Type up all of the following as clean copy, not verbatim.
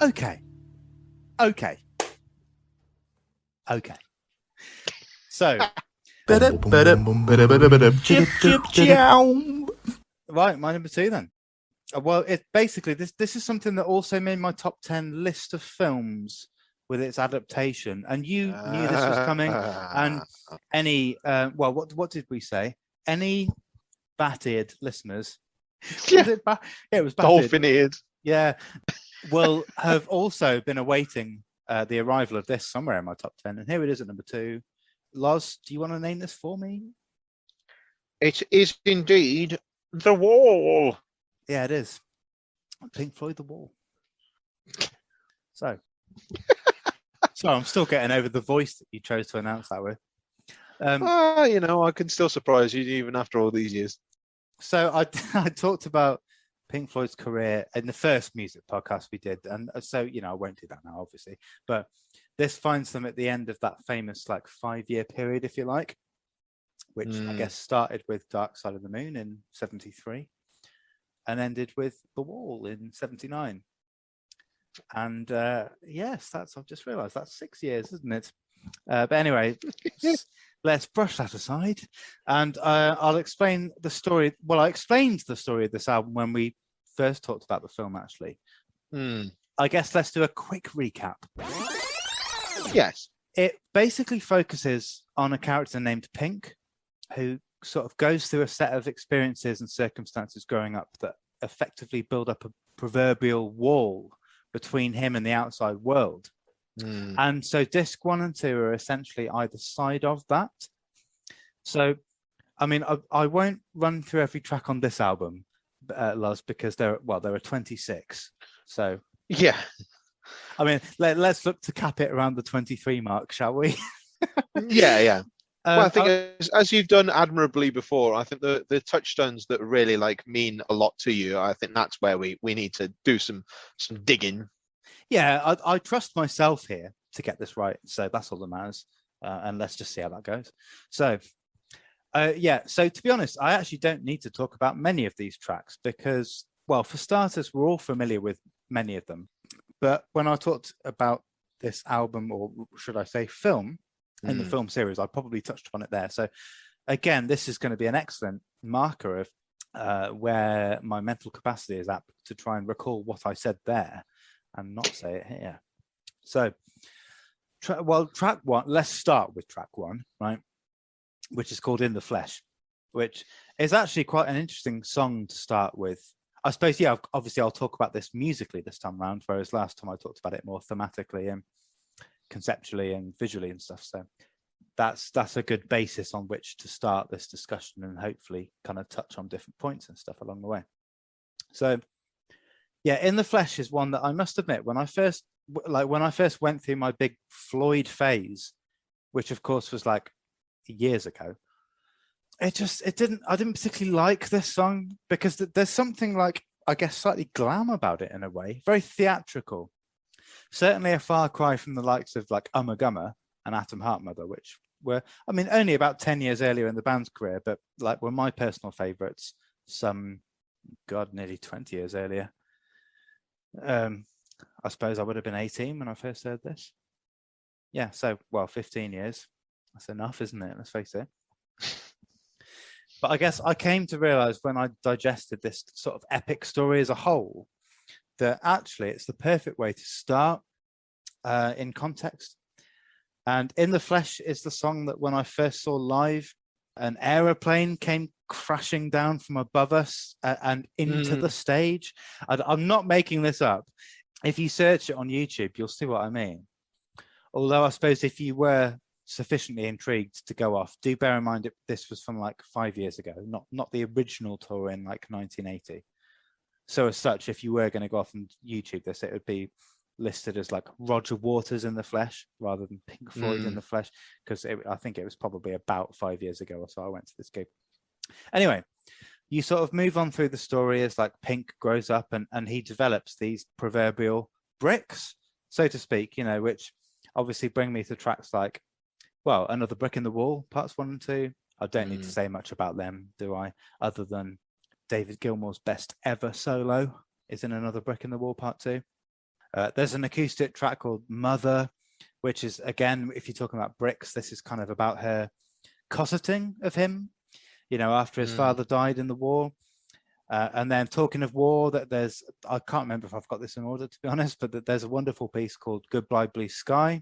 Okay. So, right, my number 2 then. Well, it basically this is something that also made my top 10 list of films with its adaptation, and you knew this was coming. And any what did we say? Any batted listeners? Yeah. It was batted. Dolphin-eared. Yeah, will have also been awaiting the arrival of this somewhere in my top 10, and here it is at number 2. Loz, do you want to name this for me? It is indeed The Wall. Yeah, it is. Pink Floyd, The Wall. So, sorry, I'm still getting over the voice that you chose to announce that with. I can still surprise you even after all these years. So I talked about Pink Floyd's career in the first music podcast we did, and so I won't do that now, obviously. But this finds them at the end of that famous 5-year period, if you like, which I guess started with Dark Side of the Moon in '73. And ended with The Wall in '79. And yes, I've just realised that's 6 years, isn't it? But anyway, let's brush that aside. And I'll explain the story. Well, I explained the story of this album when we first talked about the film, actually. I guess let's do a quick recap. Yes. It basically focuses on a character named Pink, who sort of goes through a set of experiences and circumstances growing up that effectively build up a proverbial wall between him and the outside world. And so disc 1 and 2 are essentially either side of that. So, I mean, I won't run through every track on this album, Luz, because there are 26. So, yeah. I mean, let's look to cap it around the 23 mark, shall we? Yeah. Well, I think as you've done admirably before, I think the touchstones that really mean a lot to you, I think that's where we need to do some digging. Yeah, I trust myself here to get this right, so that's all that matters. And let's just see how that goes. So, so to be honest, I actually don't need to talk about many of these tracks because, well, for starters, we're all familiar with many of them. But when I talked about this album, or should I say film, in the film series, I probably touched upon it there. So again, this is going to be an excellent marker of where my mental capacity is at to try and recall what I said there and not say it here. So, track 1, let's start with track 1, right? Which is called In the Flesh, which is actually quite an interesting song to start with. I suppose, yeah, obviously I'll talk about this musically this time around, whereas last time I talked about it more thematically and conceptually and visually and stuff. So that's a good basis on which to start this discussion and hopefully kind of touch on different points and stuff along the way. So yeah, In the Flesh is one that I must admit, when I first went through my big Floyd phase, which of course was years ago, I didn't particularly like this song because there's something I guess slightly glam about it in a way, very theatrical. Certainly a far cry from the likes of Ummagumma and Atom Heart Mother, which were, I mean, only about 10 years earlier in the band's career, but were my personal favourites nearly 20 years earlier. I suppose I would have been 18 when I first heard this. Yeah, so, 15 years. That's enough, isn't it? Let's face it. But I guess I came to realise when I digested this sort of epic story as a whole, that actually it's the perfect way to start in context. And In the Flesh is the song that when I first saw live, an aeroplane came crashing down from above us and into the stage. I'm not making this up. If you search it on YouTube, you'll see what I mean. Although I suppose if you were sufficiently intrigued to go off, do bear in mind this was from 5 years ago, not the original tour in 1980. So as such, if you were going to go off and YouTube this, it would be listed as Roger Waters In the Flesh rather than Pink Floyd In the Flesh, because I think it was probably about 5 years ago or so I went to this gig. Anyway, you sort of move on through the story as Pink grows up and he develops these proverbial bricks, so to speak, which obviously bring me to tracks Another Brick in the Wall, parts 1 and 2. I don't need to say much about them, do I? Other than David Gilmour's best ever solo is in Another Brick in the Wall Part 2. There's an acoustic track called Mother, which is, again, if you're talking about bricks, this is kind of about her cosseting of him, after his father died in the war. And then talking of war, I can't remember if I've got this in order, to be honest, but there's a wonderful piece called Goodbye Blue Sky,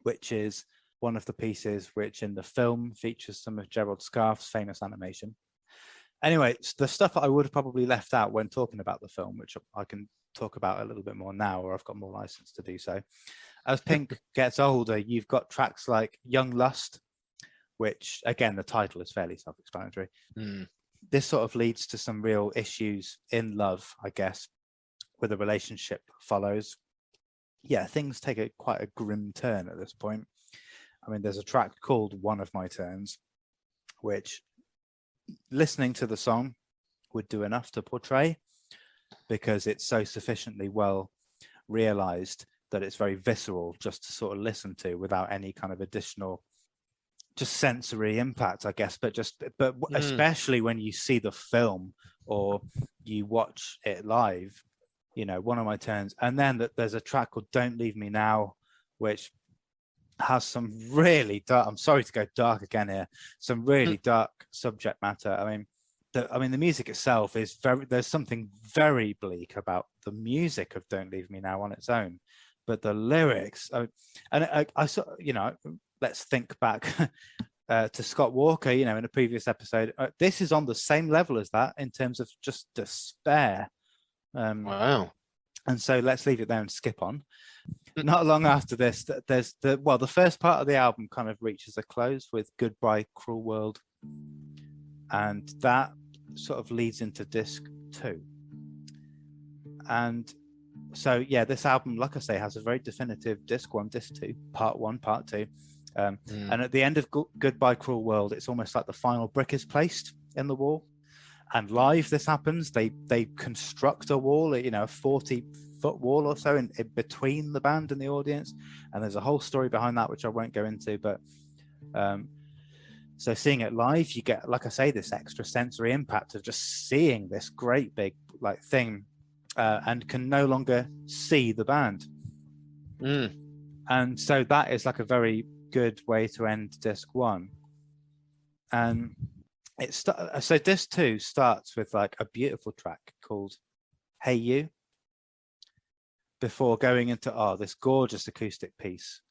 which is one of the pieces which in the film features some of Gerald Scarfe's famous animation. Anyway, the stuff that I would have probably left out when talking about the film, which I can talk about a little bit more now, or I've got more license to do so. As Pink gets older, you've got tracks like Young Lust, which, again, the title is fairly self-explanatory. This sort of leads to some real issues in love, I guess, where the relationship follows. Yeah, things take quite a grim turn at this point. I mean, there's a track called One of My Turns, which listening to the song would do enough to portray, because it's so sufficiently well realized that it's very visceral just to sort of listen to without any kind of additional just sensory impact, I guess, but especially when you see the film or you watch it live, One of My Turns. And then there's a track called Don't Leave Me Now, which has some really dark, I'm sorry to go dark again here, some really dark subject matter. I mean, the music itself is there's something very bleak about the music of Don't Leave Me Now on its own, but the lyrics, let's think back to Scott Walker, in a previous episode. This is on the same level as that in terms of just despair. Wow. And so let's leave it there and skip on. Not long after this, there's the first part of the album kind of reaches a close with Goodbye Cruel World. And that sort of leads into disc 2. And so, yeah, this album, like I say, has a very definitive disc 1, disc 2, part 1, part 2. And at the end of Goodbye Cruel World, it's almost like the final brick is placed in the wall. And live, this happens. They construct a wall, a 40-foot wall or so in between the band and the audience. And there's a whole story behind that, which I won't go into. But so seeing it live, you get, like I say, this extra sensory impact of just seeing this great big thing, and can no longer see the band. And so that is like a very good way to end disc 1. And so disc 2 starts with like a beautiful track called Hey You, before going into this gorgeous acoustic piece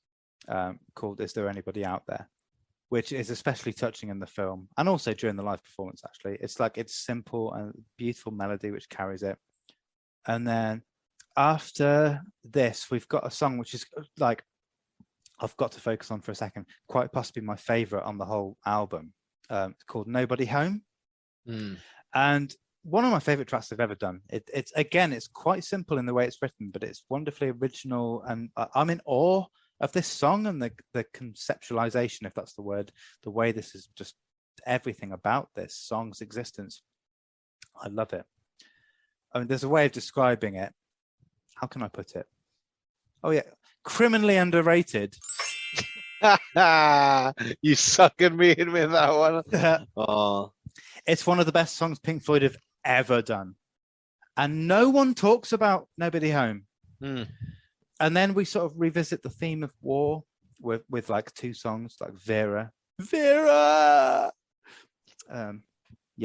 called Is There Anybody Out There, which is especially touching in the film and also during the live performance. Actually, it's simple and beautiful melody which carries it. And then after this, we've got a song which is like, I've got to focus on for a second, quite possibly my favorite on the whole album. It's called Nobody Home. And one of my favorite tracks they've ever done. It's quite simple in the way it's written, but it's wonderfully original. And I'm in awe of this song and the conceptualization, if that's the word, the way this is just everything about this song's existence. I love it. I mean, there's a way of describing it. How can I put it? Oh, yeah. Criminally underrated. You suckered me in with that one. Oh. It's one of the best songs Pink Floyd have ever done. And no one talks about Nobody Home. And then we sort of revisit the theme of war with like 2 songs like Vera.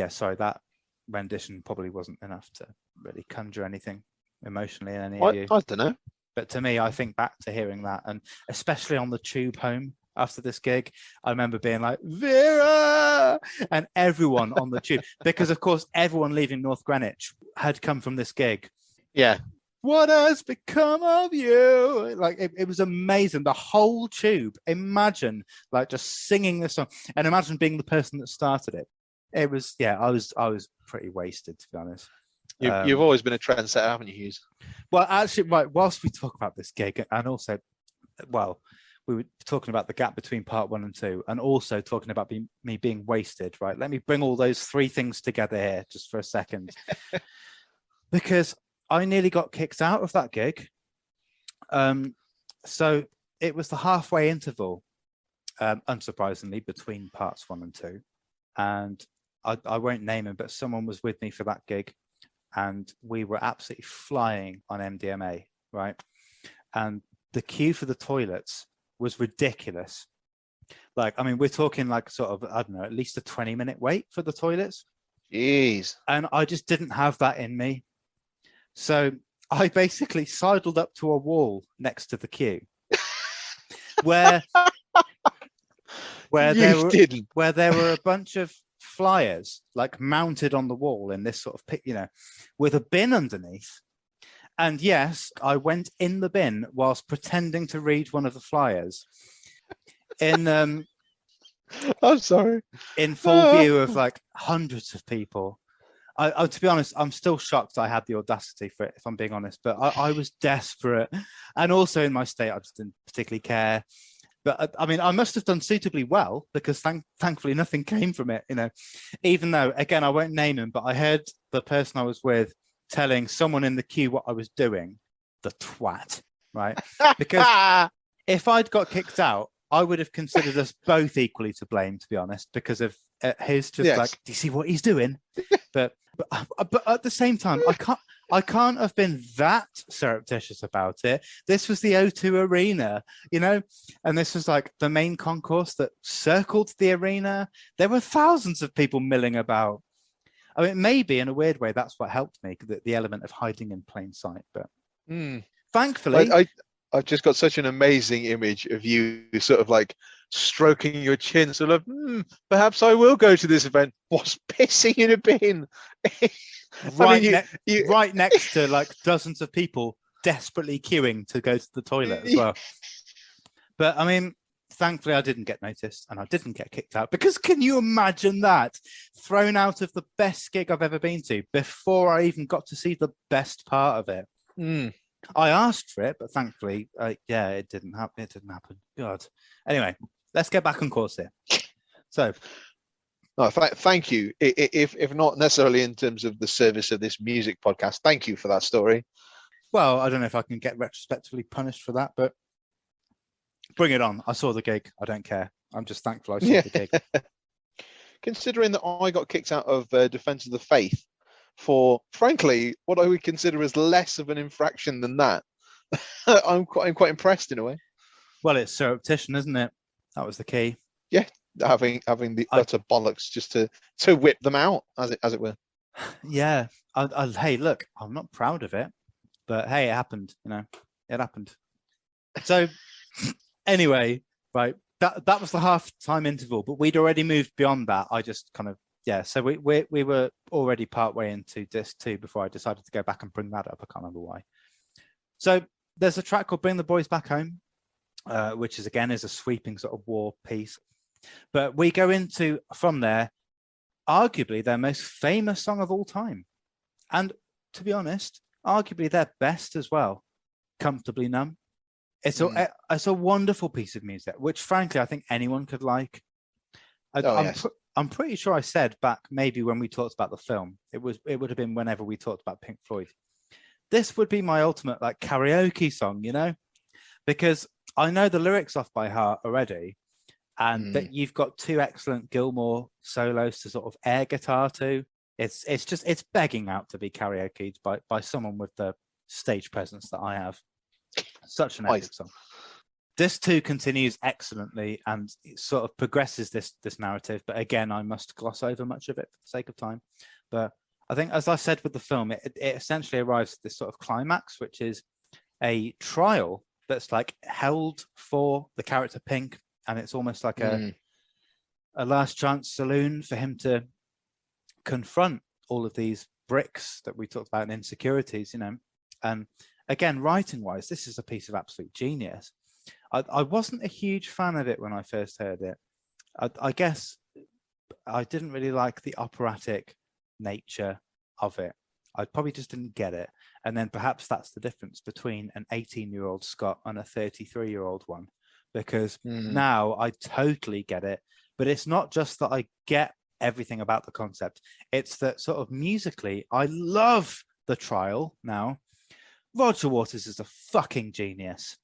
Sorry, that rendition probably wasn't enough to really conjure anything emotionally in any of you. I don't know. But to me, I think back to hearing that, and especially on the tube home after this gig, I remember being like, Vera! And everyone on the tube, because of course, everyone leaving North Greenwich had come from this gig. Yeah. What has become of you? Like, it was amazing. The whole tube, imagine like just singing this song, and imagine being the person that started it. It was, I was pretty wasted, to be honest. You've always been a trendsetter, haven't you, Hughes? Well, actually, right, whilst we talk about this gig, and also, we were talking about the gap between part 1 and 2, and also talking about me being wasted, right? Let me bring all those 3 things together here just for a second. Because I nearly got kicked out of that gig. So it was the halfway interval, unsurprisingly, between parts 1 and 2. And I won't name him, but someone was with me for that gig, and we were absolutely flying on MDMA, right? And the queue for the toilets was ridiculous. Like, I mean, we're talking like sort of, I don't know, at least a 20-minute wait for the toilets. Jeez. And I just didn't have that in me. So I basically sidled up to a wall next to the queue where there were a bunch of flyers like mounted on the wall in this sort of pit, with a bin underneath. And yes, I went in the bin whilst pretending to read one of the flyers in I'm sorry. In full view of like hundreds of people. I to be honest, I'm still shocked I had the audacity for it, if I'm being honest, but I was desperate. And also in my state, I just didn't particularly care. But I mean, I must have done suitably well because thankfully nothing came from it, even though, again, I won't name him, but I heard the person I was with telling someone in the queue what I was doing, the twat, right? Because if I'd got kicked out, I would have considered us both equally to blame, to be honest, because of his just like, do you see what he's doing? But at the same time, I can't have been that surreptitious about it. This was the O2 Arena, and this was like the main concourse that circled the arena. There were thousands of people milling about. I mean, maybe in a weird way, that's what helped me, the element of hiding in plain sight. But thankfully, I've just got such an amazing image of you sort of like stroking your chin, sort of, perhaps I will go to this event. What's pissing in a bin? Right next to like dozens of people desperately queuing to go to the toilet as well. But I mean, thankfully I didn't get noticed and I didn't get kicked out, because can you imagine that? Thrown out of the best gig I've ever been to before I even got to see the best part of it. I asked for it, but thankfully, it didn't happen. It didn't happen. God. Anyway, let's get back on course here. So, thank you. If not necessarily in terms of the service of this music podcast, thank you for that story. Well, I don't know if I can get retrospectively punished for that, but bring it on. I saw the gig. I don't care. I'm just thankful I saw the gig. Considering that I got kicked out of Defense of the Faith for, frankly, what I would consider as less of an infraction than that, I'm quite impressed in a way. Well, it's surreptition, isn't it? That was the key. Yeah, having the utter bollocks just to whip them out, as it were. Yeah. Hey, look, I'm not proud of it, but hey, it happened. It happened. So, anyway, right. That was the half-time interval, but we'd already moved beyond that. I just kind of. Yeah, so we were already partway into disc 2 before I decided to go back and bring that up. I can't remember why. So there's a track called Bring the Boys Back Home, which is a sweeping sort of war piece. But we go into, from there, arguably their most famous song of all time. And to be honest, arguably their best as well, Comfortably Numb. It's a wonderful piece of music, which frankly I think anyone could like. I'm pretty sure I said back maybe when we talked about the film, it would have been whenever we talked about Pink Floyd. This would be my ultimate like karaoke song, because I know the lyrics off by heart already, and that you've got 2 excellent Gilmour solos to sort of air guitar to. It's begging out to be karaokeed by someone with the stage presence that I have. Such an epic song. This too continues excellently and it sort of progresses this narrative. But again, I must gloss over much of it for the sake of time. But I think, as I said with the film, it essentially arrives at this sort of climax, which is a trial that's like held for the character Pink. And it's almost like a last chance saloon for him to confront all of these bricks that we talked about and insecurities, And again, writing wise, this is a piece of absolute genius. I wasn't a huge fan of it when I first heard it. I guess I didn't really like the operatic nature of it. I probably just didn't get it. And then perhaps that's the difference between an 18-year-old Scott and a 33-year-old one, because now I totally get it. But it's not just that I get everything about the concept. It's that sort of musically, I love the trial now. Roger Waters is a fucking genius.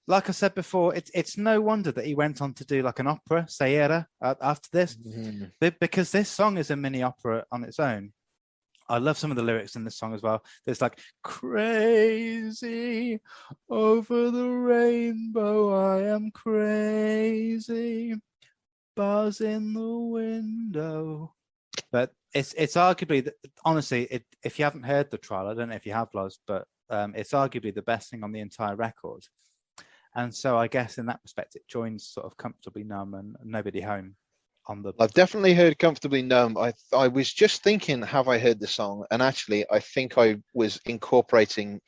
like I said before, it's no wonder that he went on to do like an opera, Sera, after this, because this song is a mini opera on its own. I love some of the lyrics in this song as well. There's like, crazy over the rainbow, I am crazy, buzz in the window. But it's arguably, honestly, if you haven't heard the trial, I don't know if you have, Loz, but it's arguably the best thing on the entire record. And so I guess in that respect, it joins sort of Comfortably Numb and Nobody Home. I've definitely heard Comfortably Numb. I was just thinking, have I heard the song? And actually, I think I was incorporating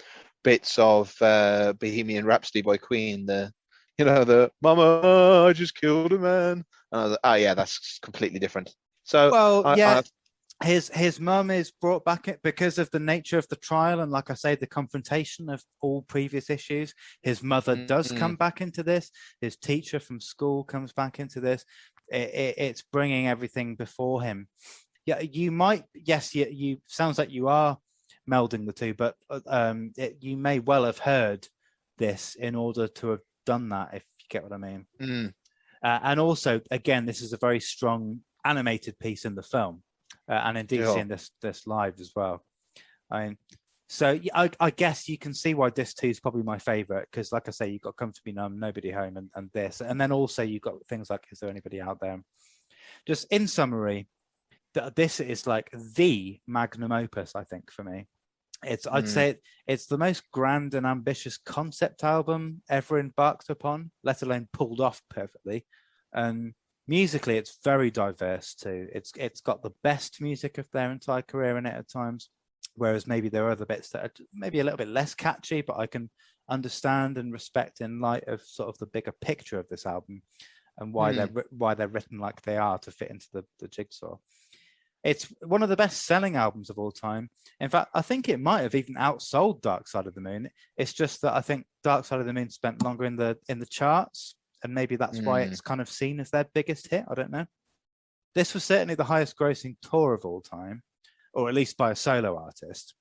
bits of Bohemian Rhapsody by Queen. The Mama, I just killed a man. And I was like, oh yeah, that's completely different. So well, his mum is brought back because of the nature of the trial, and like I say, the confrontation of all previous issues. His mother does come back into this. His teacher from school comes back into this. It's bringing everything before him. Yeah, you might. Yes, you sounds like you are melding the two, but you may well have heard this in order to have done that, if you get what I mean. And also, again, this is a very strong animated piece in the film, and indeed seeing this live as well. I mean, so I guess you can see why this too is probably my favorite, because like I say, you've got Comfortably Numb, Nobody Home, and this, and then also you've got things like Is There Anybody Out There? Just in summary, this is like the magnum opus, I think, for me. I'd say it's the most grand and ambitious concept album ever embarked upon, let alone pulled off perfectly. And musically, it's very diverse too. It's got the best music of their entire career in it at times, whereas maybe there are other bits that are maybe a little bit less catchy, but I can understand and respect in light of sort of the bigger picture of this album and why they're written like they are to fit into the jigsaw. It's one of the best-selling albums of all time. In fact, I think it might have even outsold Dark Side of the Moon. It's just that I think Dark Side of the Moon spent longer in the charts, and maybe that's why it's kind of seen as their biggest hit. I don't know. This was certainly the highest-grossing tour of all time, or at least by a solo artist,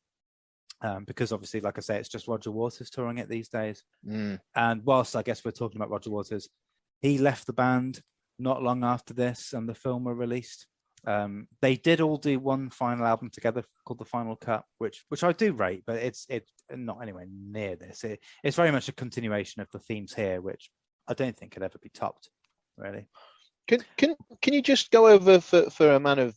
because obviously, like I say, it's just Roger Waters touring it these days. And whilst I guess we're talking about Roger Waters, he left the band not long after this and the film were released. They did all do one final album together called The Final Cut, which I do rate, but it's not anywhere near this. It's very much a continuation of the themes here, which I don't think could ever be topped, really. Can you just go over for a man of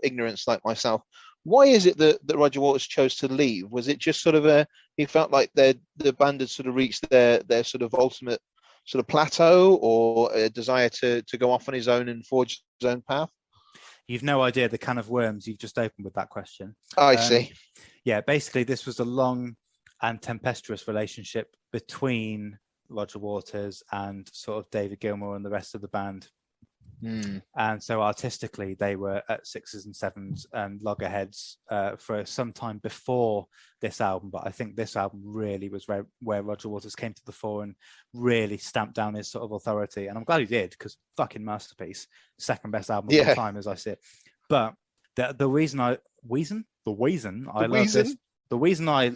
ignorance like myself, why is it that Roger Waters chose to leave? Was it just sort of he felt like the band had sort of reached their sort of ultimate sort of plateau, or a desire to go off on his own and forge his own path? You've no idea the can of worms you've just opened with that question. I see. Yeah, basically this was a long and tempestuous relationship between Roger Waters and sort of David Gilmour and the rest of the band. And so artistically, they were at sixes and sevens and loggerheads for some time before this album. But I think this album really was where Roger Waters came to the fore and really stamped down his sort of authority. And I'm glad he did, because fucking masterpiece, second best album of all time as I see it. But the reason I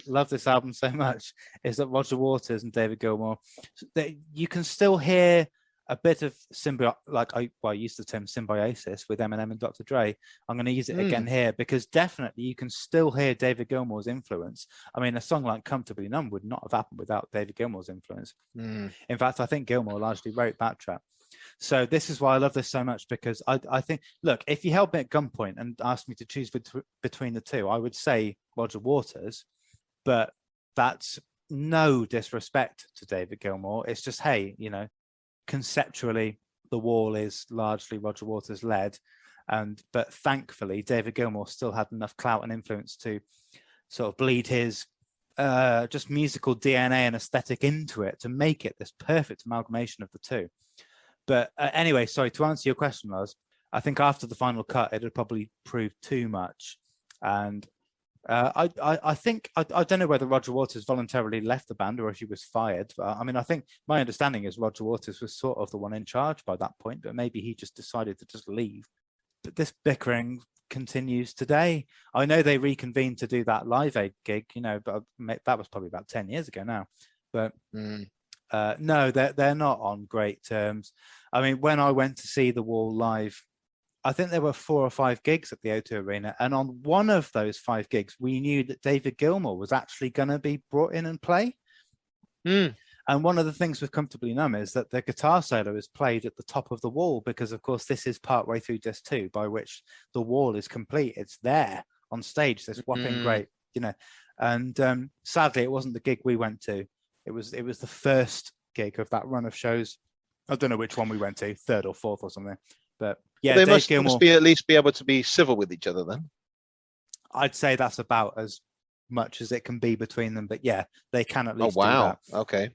love this album so much is that Roger Waters and David Gilmour, you can still hear a bit of I used the term symbiosis with Eminem and Dr. Dre. I'm going to use it again here, because definitely you can still hear David Gilmour's influence. I mean, a song like Comfortably Numb would not have happened without David Gilmour's influence. In fact, I think Gilmour largely wrote that track. So this is why I love this so much, because I think, look, if you held me at gunpoint and asked me to choose between the two, I would say Roger Waters, but that's no disrespect to David Gilmour. It's just, hey, conceptually, The Wall is largely Roger Waters led, but thankfully David Gilmour still had enough clout and influence to sort of bleed his just musical DNA and aesthetic into it to make it this perfect amalgamation of the two. But anyway, sorry, to answer your question, Lars, I think after The Final Cut it had probably proved too much, and I think I don't know whether Roger Waters voluntarily left the band or if he was fired. I mean, I think my understanding is Roger Waters was sort of the one in charge by that point, but maybe he just decided to just leave. But this bickering continues today. I know they reconvened to do that Live Aid gig, but that was probably about 10 years ago now. But No, they're not on great terms. I mean, when I went to see The Wall live, I think there were 4 or 5 gigs at the O2 Arena, and on one of those 5 gigs, we knew that David Gilmour was actually going to be brought in and play. Mm. And one of the things with Comfortably Numb is that the guitar solo is played at the top of The Wall, because, of course, this is partway through disc 2, by which The Wall is complete. It's there on stage, this whopping great, And sadly, it wasn't the gig we went to. It was the first gig of that run of shows. I don't know which one we went to, 3rd or 4th or something. But yeah, well, they Dave Gilmour, must be at least be able to be civil with each other then. I'd say that's about as much as it can be between them. But yeah, they can at least do that. Okay.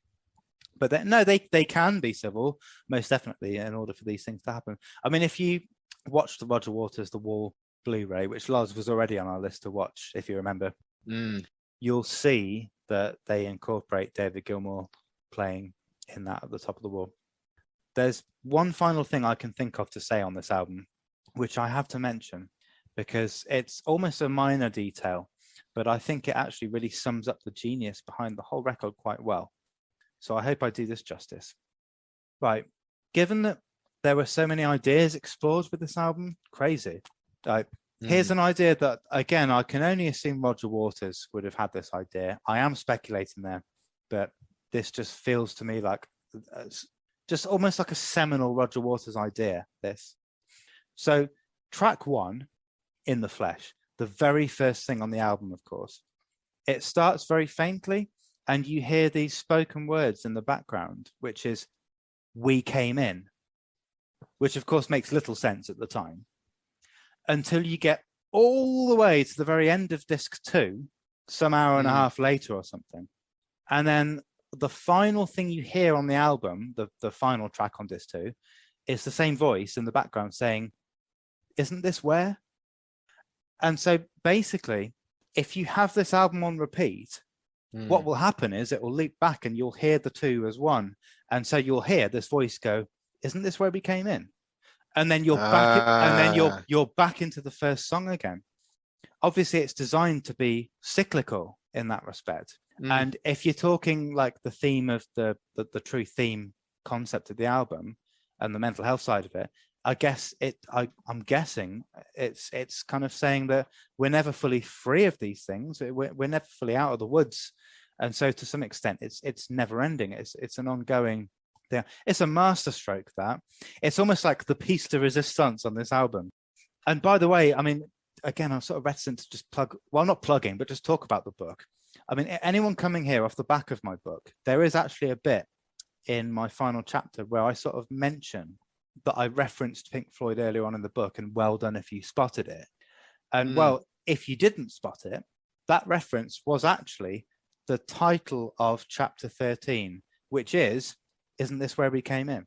But they can be civil, most definitely, in order for these things to happen. I mean, if you watch the Roger Waters The Wall Blu-ray, which Lars was already on our list to watch, if you remember, you'll see that they incorporate David Gilmour playing in that at the top of The Wall. There's one final thing I can think of to say on this album, which I have to mention, because it's almost a minor detail, but I think it actually really sums up the genius behind the whole record quite well. So I hope I do this justice. Right. Given that there were so many ideas explored with this album, crazy. Here's an idea that, again, I can only assume Roger Waters would have had this idea. I am speculating there, but this just feels to me like just almost like a seminal Roger Waters idea, this. So track 1, In the Flesh, the very first thing on the album, of course, it starts very faintly, and you hear these spoken words in the background, which is, "We came in," which of course makes little sense at the time, until you get all the way to the very end of disc 2, some hour and a half later or something. And then the final thing you hear on the album, the final track on disc 2, is the same voice in the background saying, "Isn't this where?" And so basically, if you have this album on repeat, what will happen is it will loop back and you'll hear the 2 as one. And so you'll hear this voice go, "Isn't this where we came in?" And then you're back, and then you're back into the first song again. Obviously, it's designed to be cyclical in that respect. And if you're talking like the theme of the true theme concept of the album and the mental health side of it, I guess I'm guessing it's kind of saying that we're never fully free of these things. We're never fully out of the woods, and so to some extent, it's never ending. It's an ongoing thing. It's a masterstroke. That it's almost like the piece de resistance on this album. And by the way, I mean, again, I'm sort of reticent to just not plugging, but just talk about the book. I mean, anyone coming here off the back of my book, there is actually a bit in my final chapter where I sort of mention that I referenced Pink Floyd earlier on in the book, and well done if you spotted it. And well, if you didn't spot it, that reference was actually the title of chapter 13, which is, "Isn't this where we came in?"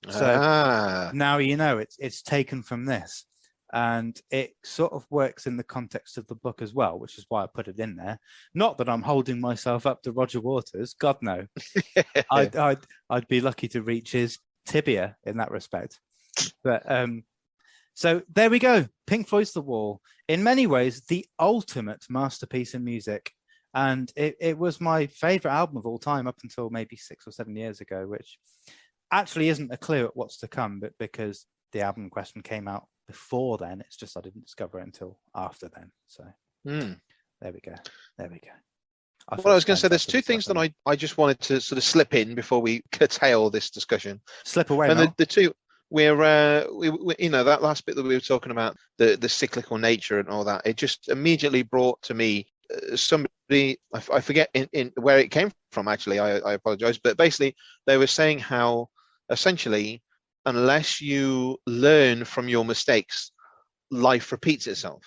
So now you know it's taken from this. And it sort of works in the context of the book as well, which is why I put it in there. Not that I'm holding myself up to Roger Waters. God, no. I'd be lucky to reach his tibia in that respect. But so there we go. Pink Floyd's The Wall. In many ways, the ultimate masterpiece in music. And it was my favorite album of all time up until maybe 6 or 7 years ago, which actually isn't a clue at what's to come, but because the album in question came out before then, it's just I didn't discover it until after then. So there we go. Well, I was going to say there's 2 things that I just wanted to sort of slip in before we curtail this discussion. Slip away. And the 2, we you know, that last bit that we were talking about, the cyclical nature and all that, it just immediately brought to me somebody, I forget in where it came from, actually, I apologize, but basically they were saying how essentially, unless you learn from your mistakes, life repeats itself.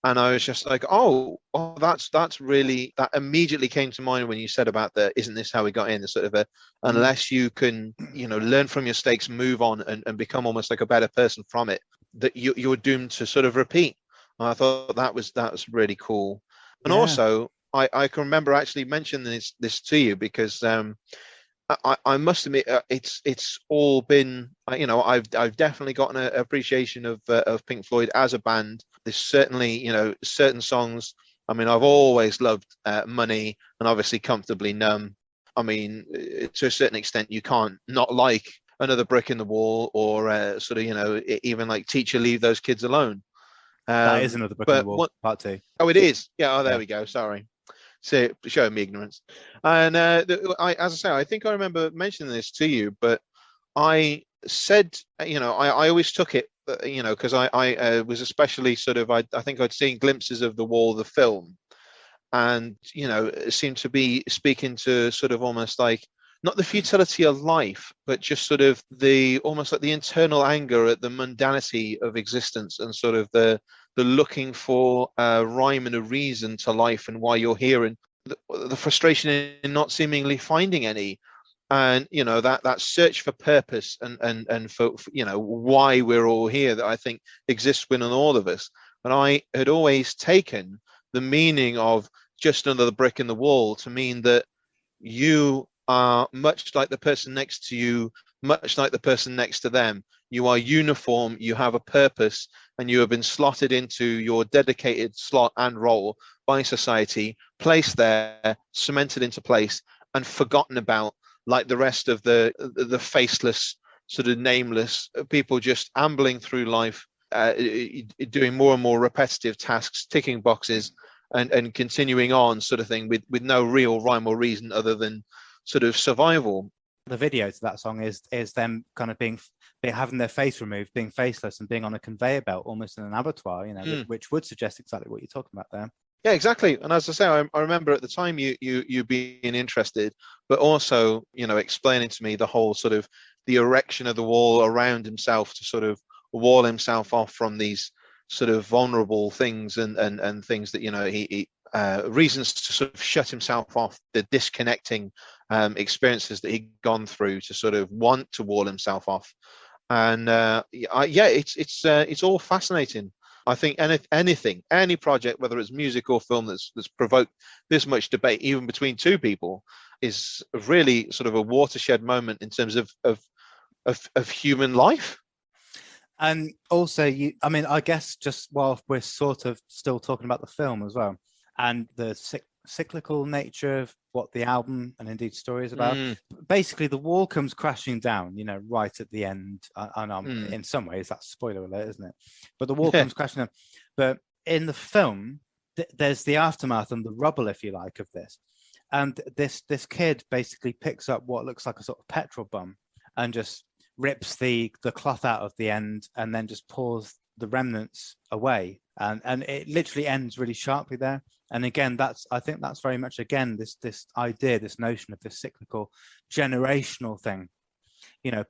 And I was just like, oh, that's really, that immediately came to mind when you said about isn't this how we got in, the sort of unless you can, you know, learn from your mistakes, move on and become almost like a better person from it, that you're doomed to sort of repeat. And I thought that was really cool. And also I can remember actually mentioning this to you because I must admit, it's all been, you know, I've definitely gotten an appreciation of Pink Floyd as a band. There's certainly, you know, certain songs. I mean, I've always loved Money and obviously Comfortably Numb. I mean, to a certain extent, you can't not like Another Brick in the Wall, or sort of, even like Teacher, Leave Those Kids Alone. That is Another Brick in the Wall, part 2. Oh, it is. Yeah. Oh, there Yeah. we go. Sorry. So showing me ignorance. And as I say, I think I remember mentioning this to you, but I said, I always took it, because I was especially sort of, I think I'd seen glimpses of The Wall, the film, and, it seemed to be speaking to sort of almost like, not the futility of life, but just sort of almost like the internal anger at the mundanity of existence, and sort of the looking for a rhyme and a reason to life and why you're here, and the frustration in not seemingly finding any, and that search for purpose and for why we're all here, that I think exists within all of us. And I had always taken the meaning of just another brick in the wall to mean that you are much like the person next to you, much like the person next to them. You are uniform, you have a purpose, and you have been slotted into your dedicated slot and role by society, placed there, cemented into place, and forgotten about, like the rest of the faceless, sort of nameless people just ambling through life, doing more and more repetitive tasks, ticking boxes, and continuing on, sort of thing, with no real rhyme or reason other than sort of survival. The video to that song is them kind of having their face removed, being faceless, and being on a conveyor belt, almost in an abattoir, which would suggest exactly what you're talking about there. Yeah, exactly. And as I say, I remember at the time you being interested, but also, explaining to me the whole sort of the erection of the wall around himself to sort of wall himself off from these sort of vulnerable things and things that, he reasons to sort of shut himself off, the disconnecting experiences that he'd gone through to sort of want to wall himself off. And it's all fascinating. I think any project, whether it's music or film, that's provoked this much debate, even between two people, is really sort of a watershed moment in terms of human life. And also, I guess just while we're sort of still talking about the film as well, and the cyclical nature of what the album and indeed story is about. Basically, the wall comes crashing down, right at the end. In some ways, that's spoiler alert, isn't it? But the wall comes crashing down. But in the film, there's the aftermath and the rubble, if you like, of this. And this kid basically picks up what looks like a sort of petrol bomb and just rips the cloth out of the end and then just pours the remnants away. And it literally ends really sharply there. And again, I think that's very much, again, this idea, this notion of this cyclical generational thing,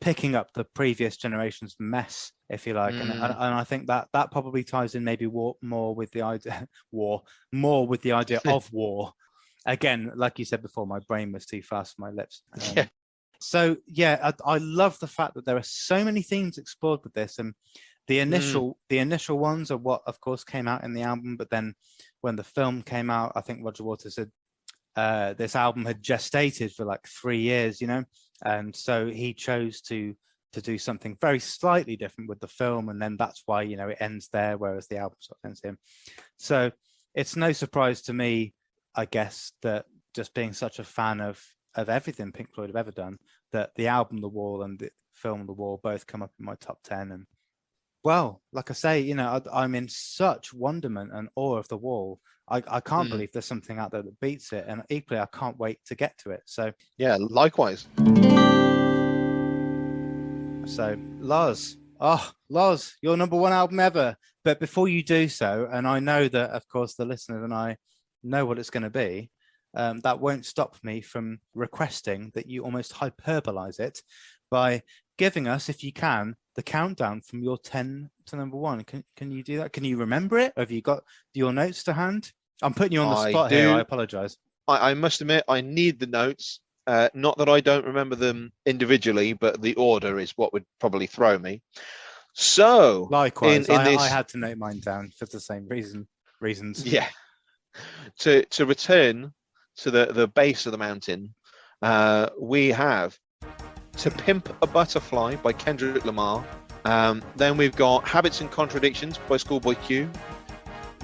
picking up the previous generation's mess, if you like. And I think that probably ties in maybe more with the idea of war. Again, like you said before, my brain was too fast for my lips. So yeah, I love the fact that there are so many themes explored with this, and the initial ones are what, of course, came out in the album. But then when the film came out, I think Roger Waters said this album had gestated for like 3 years, and so he chose to do something very slightly different with the film, and then that's why it ends there, whereas the album sort of ends here. So it's no surprise to me, I guess, that just being such a fan of everything Pink Floyd have ever done, that the album The Wall and the film The Wall both come up in my top 10. And well, like I say, I'm in such wonderment and awe of The Wall. I can't believe there's something out there that beats it, and equally I can't wait to get to it. So yeah, likewise. So Lars, your number one album ever. But before you do so, and I know that of course the listeners and I know what it's going to be, that won't stop me from requesting that you almost hyperbolize it by giving us, if you can, the countdown from your 10 to number one. Can you do that? Can you remember it? Have you got your notes to hand? I'm putting you on the spot here. I apologize. I must admit, I need the notes. Not that I don't remember them individually, but the order is what would probably throw me. So likewise, I had to note mine down for the same reasons. Yeah. To return to the base of the mountain, we have To Pimp a Butterfly by Kendrick Lamar. Then we've got Habits and Contradictions by Schoolboy Q.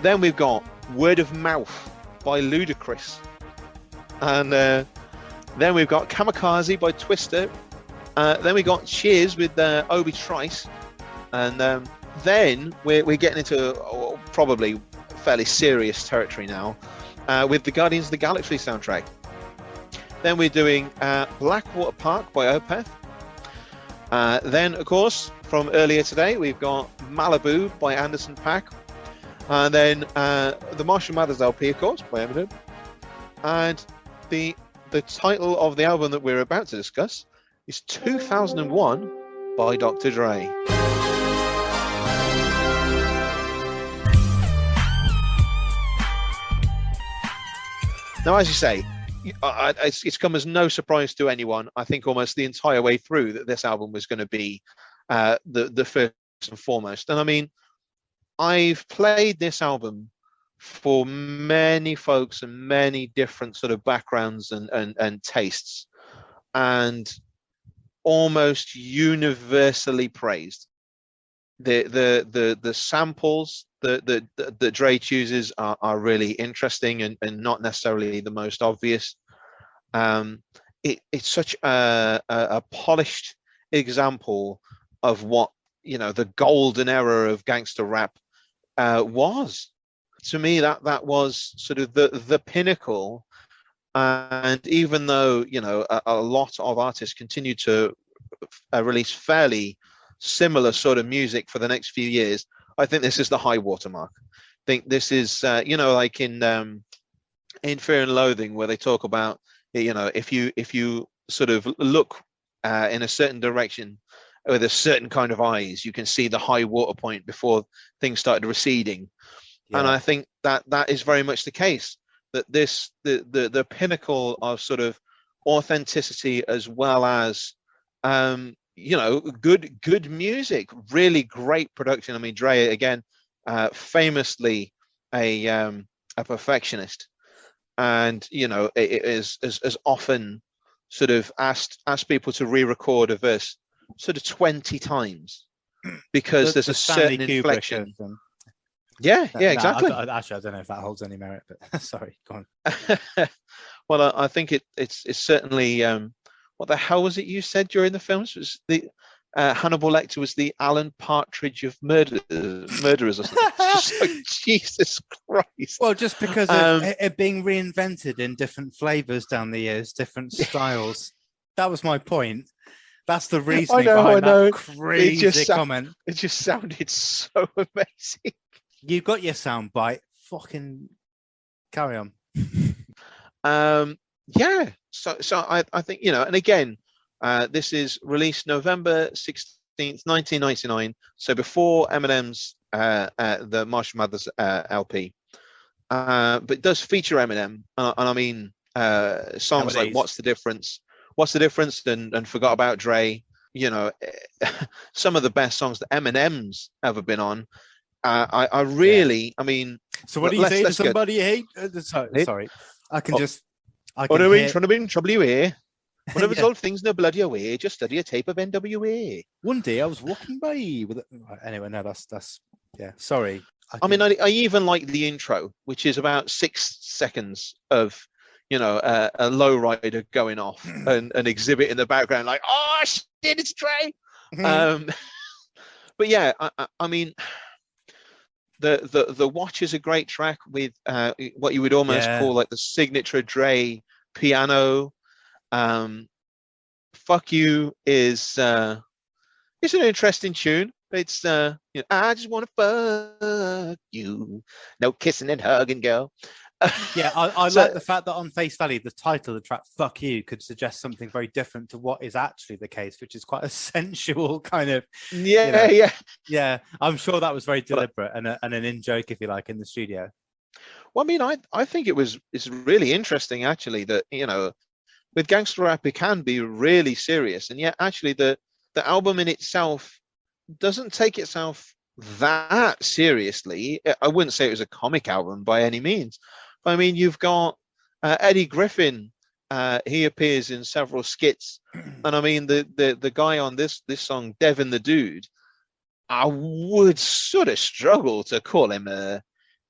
Then we've got Word of Mouth by Ludacris. And Then we've got Kamikaze by Twister. Then we got Cheers with Obi Trice. And then we're getting into probably fairly serious territory now with the Guardians of the Galaxy soundtrack. Then we're doing Blackwater Park by Opeth. Then, of course, from earlier today, we've got Malibu by Anderson .Paak. And then the Marshall Mathers LP, of course, by Eminem. And the title of the album that we're about to discuss is 2001 by Dr. Dre. Now, as you say, it's come as no surprise to anyone, I think almost the entire way through, that this album was going to be the first and foremost. And I mean, I've played this album for many folks and many different sort of backgrounds and tastes, and almost universally praised. The samples that Dre chooses are really interesting and not necessarily the most obvious. It's such a polished example of what, you know, the golden era of gangster rap was. To me, that was sort of the pinnacle. And even though, you know, a lot of artists continue to release fairly similar sort of music for the next few years, I think this is the high watermark. I think this is, you know, like in Fear and Loathing, where they talk about, you know, if you sort of look in a certain direction with a certain kind of eyes, you can see the high water point before things started receding. Yeah. And I think that is very much the case. That this the pinnacle of sort of authenticity, as well as you know, good music, really great production. I mean, Dre again, famously a perfectionist, and you know, it is as often sort of asked people to re-record a verse sort of 20 times because there's a certain inflection. Yeah, exactly. Actually, I don't know if that holds any merit, but sorry, go on. Well, I think it's certainly. What the hell was it you said during the films? Was the Hannibal Lecter was the Alan Partridge of murderers or something? Just like, Jesus Christ. Well, just because of it being reinvented in different flavors down the years, different styles. That was my point. That's the reasoning behind that crazy comment. It just sounded so amazing. You got your sound bite. Fucking carry on. Yeah. So I think, you know, and again, this is released November 16th, 1999. So before Eminem's the Marshall Mathers LP. But it does feature Eminem. And I mean, songs like What's the Difference? What's the Difference? And Forgot About Dre. You know, some of the best songs that Eminem's ever been on. I really, I mean. So what do you say to somebody you hate? Sorry. I can just. Trying to be in trouble you here. One of his old things in the bloody away. Just study a tape of NWA. One day I was walking by with anyway. No, that's yeah. Sorry. I mean, I even like the intro, which is about 6 seconds of, you know, a lowrider going off and an exhibit in the background, like, oh shit, it's Dre. But yeah, I mean. The Watch is a great track with what you would almost call like the signature Dre piano. Fuck You is it's an interesting tune. It's you know, I just want to fuck you, no kissing and hugging, girl. Yeah, I like the fact that on face value, the title of the track "Fuck You" could suggest something very different to what is actually the case, which is quite a sensual kind of. Yeah. I'm sure that was very deliberate and an in joke, if you like, in the studio. Well, I mean, I think it's really interesting actually that, you know, with gangster rap it can be really serious, and yet actually the album in itself doesn't take itself that seriously. I wouldn't say it was a comic album by any means. I mean, you've got Eddie Griffin. He appears in several skits, and I mean the guy on this song, Devin the Dude. I would sort of struggle to call him a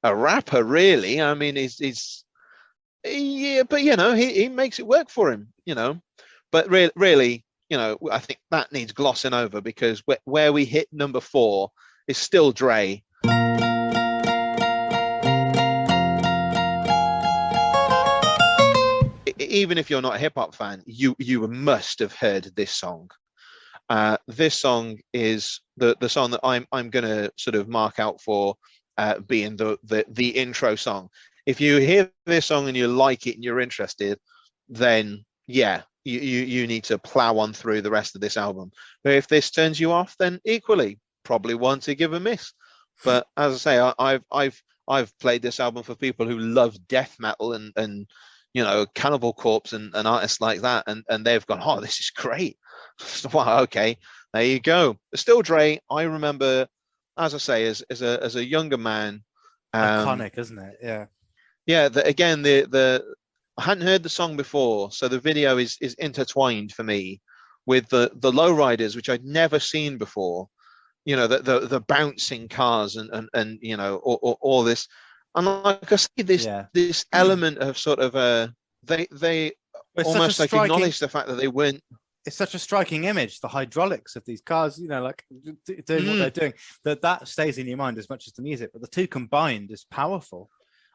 rapper, really. I mean, he's Yeah, but he makes it work for him. But really, I think that needs glossing over, because where we hit number 4 is still Dre. Even if you're not a hip hop fan, you must have heard this song. This song is the song that I'm gonna sort of mark out for being the intro song. If you hear this song and you like it and you're interested, then yeah, you need to plow on through the rest of this album. But if this turns you off, then equally probably one to give a miss. But as I say, I've played this album for people who love death metal and Cannibal Corpse and artists like that, and they've gone, oh, this is great. Wow, okay, there you go. But still, Dre, I remember, as I say, as a younger man, Iconic, isn't it? Yeah. Yeah. Again, the I hadn't heard the song before, so the video is intertwined for me with the lowriders, which I'd never seen before. The bouncing cars and all this, and like I see this element of sort of they almost like acknowledge the fact that they weren't. It's such a striking image, the hydraulics of these cars, like doing what they're doing, that stays in your mind as much as the music. But the two combined is powerful.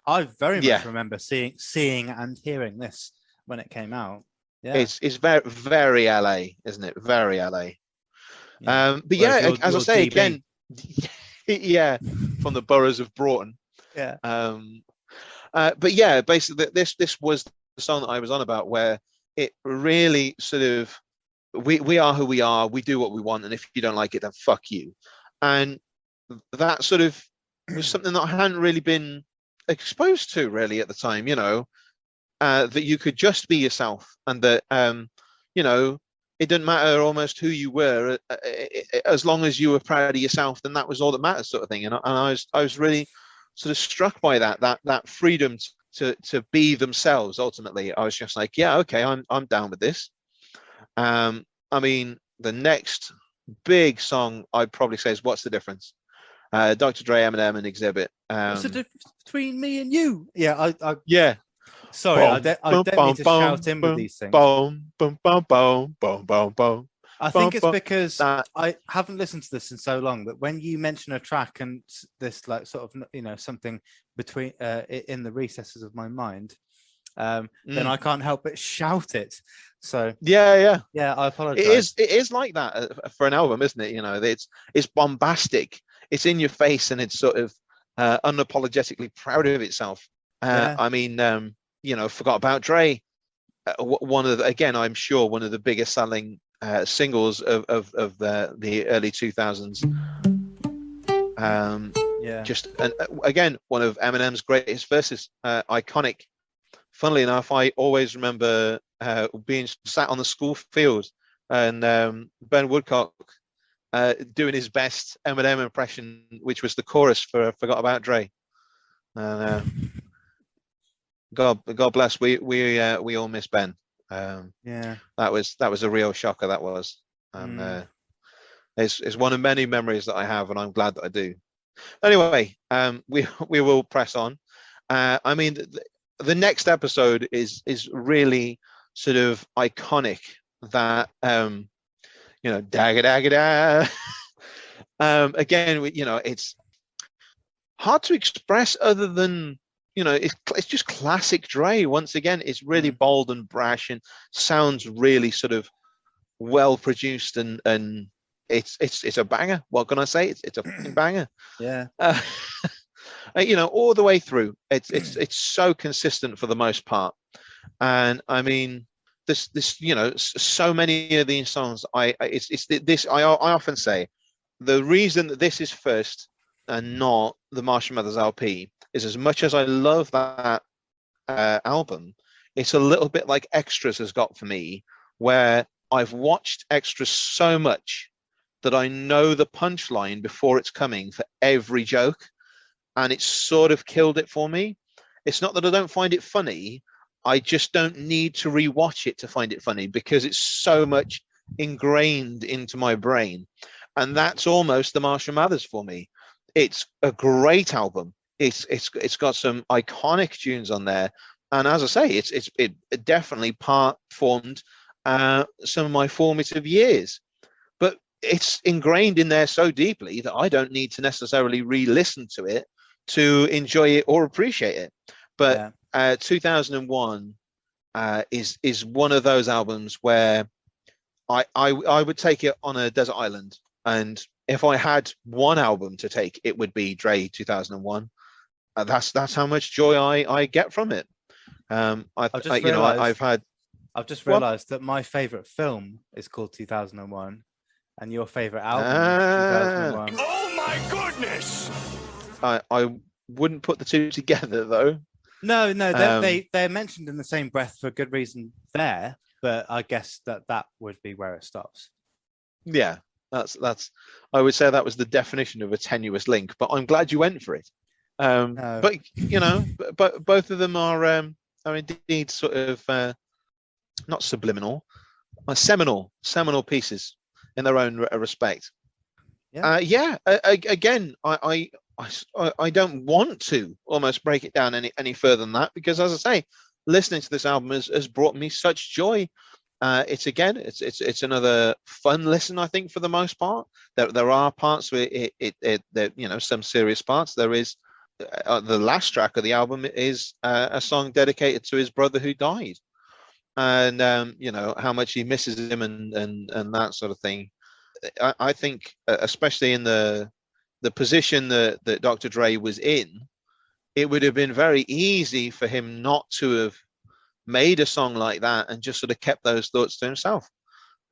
I very much remember seeing and hearing this when it came out. Yeah, it's very, very LA, isn't it? Very LA. Yeah. But yeah, as I say again, yeah, from the boroughs of Broughton. Yeah. But yeah, basically, this was the song that I was on about, where it really sort of we are who we are, we do what we want, and if you don't like it, then fuck you. And that sort of was something that I hadn't really been exposed to really at the time. That you could just be yourself, and that it didn't matter almost who you were, as long as you were proud of yourself, then that was all that matters, sort of thing. And I was really sort of struck by that freedom to be themselves. Ultimately, I was just like, yeah, okay, I'm down with this. I mean, the next big song I'd probably say is "What's the Difference?" Dr. Dre, Eminem, and Exhibit. What's the difference between me and you? Yeah, yeah. Sorry, I don't need to shout in with these things. I think it's because I haven't listened to this in so long that when you mention a track and this like sort of something between in the recesses of my mind, then I can't help but shout it. So yeah, I apologize. It is like that for an album, isn't it? It's bombastic, it's in your face, and it's sort of unapologetically proud of itself. I mean, Forgot About Dre, one of I'm sure one of the biggest selling singles of the early 2000s. Just again, one of Eminem's greatest verses, iconic. Funnily enough, I always remember being sat on the school field and Ben Woodcock doing his best Eminem impression, which was the chorus for "Forgot About Dre." God bless. We all miss Ben. That was a real shocker. That was, and it's one of many memories that I have, and I'm glad that I do. Anyway, we will press on. I mean, the next episode is really sort of iconic. That dagga dagga da. Again, it's hard to express other than. It's just classic Dre. Once again, it's really bold and brash and sounds really sort of well produced, and it's a banger. What can I say? It's a banger. Yeah. All the way through, it's so consistent for the most part. And I mean, this so many of these songs. I often say the reason that this is first and not the Marshall Mathers LP is, as much as I love that album, it's a little bit like Extras has got for me, where I've watched Extras so much that I know the punchline before it's coming for every joke, and it's sort of killed it for me. It's not that I don't find it funny, I just don't need to rewatch it to find it funny, because it's so much ingrained into my brain. And that's almost the Marshall Mathers for me. It's a great album. It's got some iconic tunes on there, And as I say, it definitely formed some of my formative years. But it's ingrained in there so deeply that I don't need to necessarily re-listen to it to enjoy it or appreciate it. But 2001 is one of those albums where I would take it on a desert island, and if I had one album to take, it would be Dre 2001. That's how much joy I get from it. I've just realized that my favorite film is called 2001, and your favorite album is 2001. Oh my goodness! I wouldn't put the two together though. No, they're mentioned in the same breath for good reason there, but I guess that would be where it stops. Yeah, that's. I would say that was the definition of a tenuous link, but I'm glad you went for it. No. But but both of them are indeed sort of not subliminal, seminal pieces in their own respect. Yeah. Again, I don't want to almost break it down any further than that, because as I say, listening to this album has brought me such joy. It's another fun listen, I think, for the most part. There are parts where some serious parts. There is the last track of the album is a song dedicated to his brother who died, and how much he misses him and that sort of thing. I think, especially in the position that Dr. Dre was in, it would have been very easy for him not to have made a song like that and just sort of kept those thoughts to himself.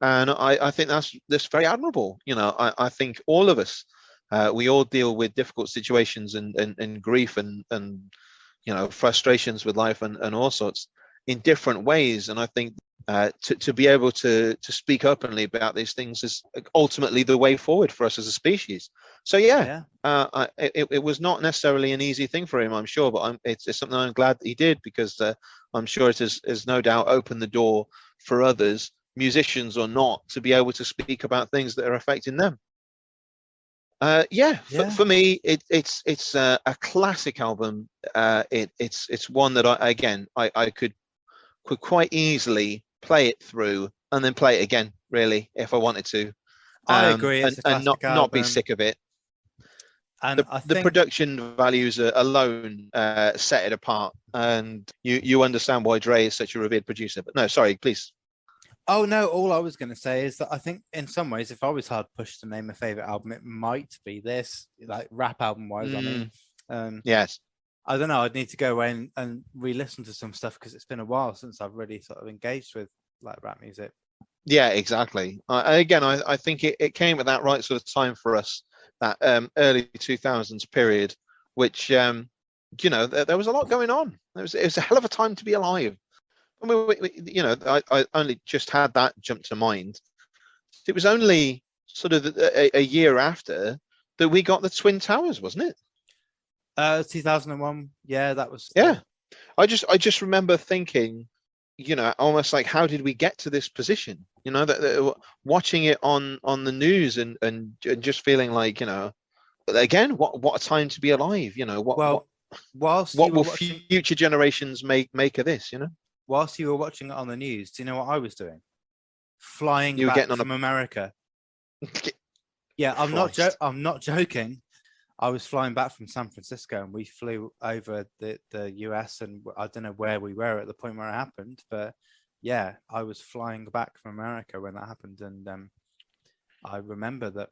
And I think that's very admirable. I think all of us, we all deal with difficult situations and grief and frustrations with life and all sorts in different ways. And I think to be able to speak openly about these things is ultimately the way forward for us as a species. So it was not necessarily an easy thing for him, I'm sure, but it's something I'm glad that he did, because I'm sure it has no doubt opened the door for others, musicians or not, to be able to speak about things that are affecting them. For me, it's a classic album. It's one that I could quite easily play it through and then play it again, really, if I wanted to. I agree, and not be sick of it. And the production values alone set it apart, and you understand why Dre is such a revered producer. But no, sorry, please. Oh no, all I was going to say is that I think in some ways, if I was hard pushed to name a favorite album, it might be this, like rap album wise. I mean, yes. I don't know. I'd need to go away and re-listen to some stuff, because it's been a while since I've really sort of engaged with like rap music. Yeah, exactly. I think it came at that right sort of time for us, that early 2000s period, which there was a lot going on. It was a hell of a time to be alive. I mean, I only just had that jump to mind. It was only sort of a year after that we got the Twin Towers, wasn't it? 2001. Yeah, that was. Yeah, I just remember thinking, almost like, how did we get to this position? That watching it on the news and just feeling like, again, what a time to be alive. What will future generations make of this? Whilst you were watching it on the news, do you know what I was doing? Flying you were back from America. Yeah, I'm not joking. I was flying back from San Francisco, and we flew over the US, and I don't know where we were at the point where it happened, but yeah, I was flying back from America when that happened. And I remember that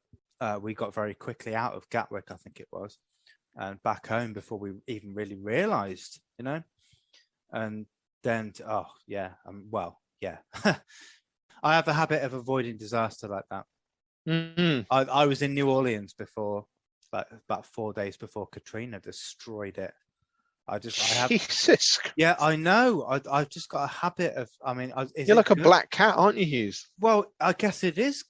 we got very quickly out of Gatwick, I think it was, and back home before we even really realized, and then, I have a habit of avoiding disaster like that. Mm-hmm. I was in New Orleans before, about 4 days before Katrina destroyed it. Jesus. Yeah, I know. I've just got a habit of. I mean, you're like a black cat, aren't you, Hughes? Well, I guess it is.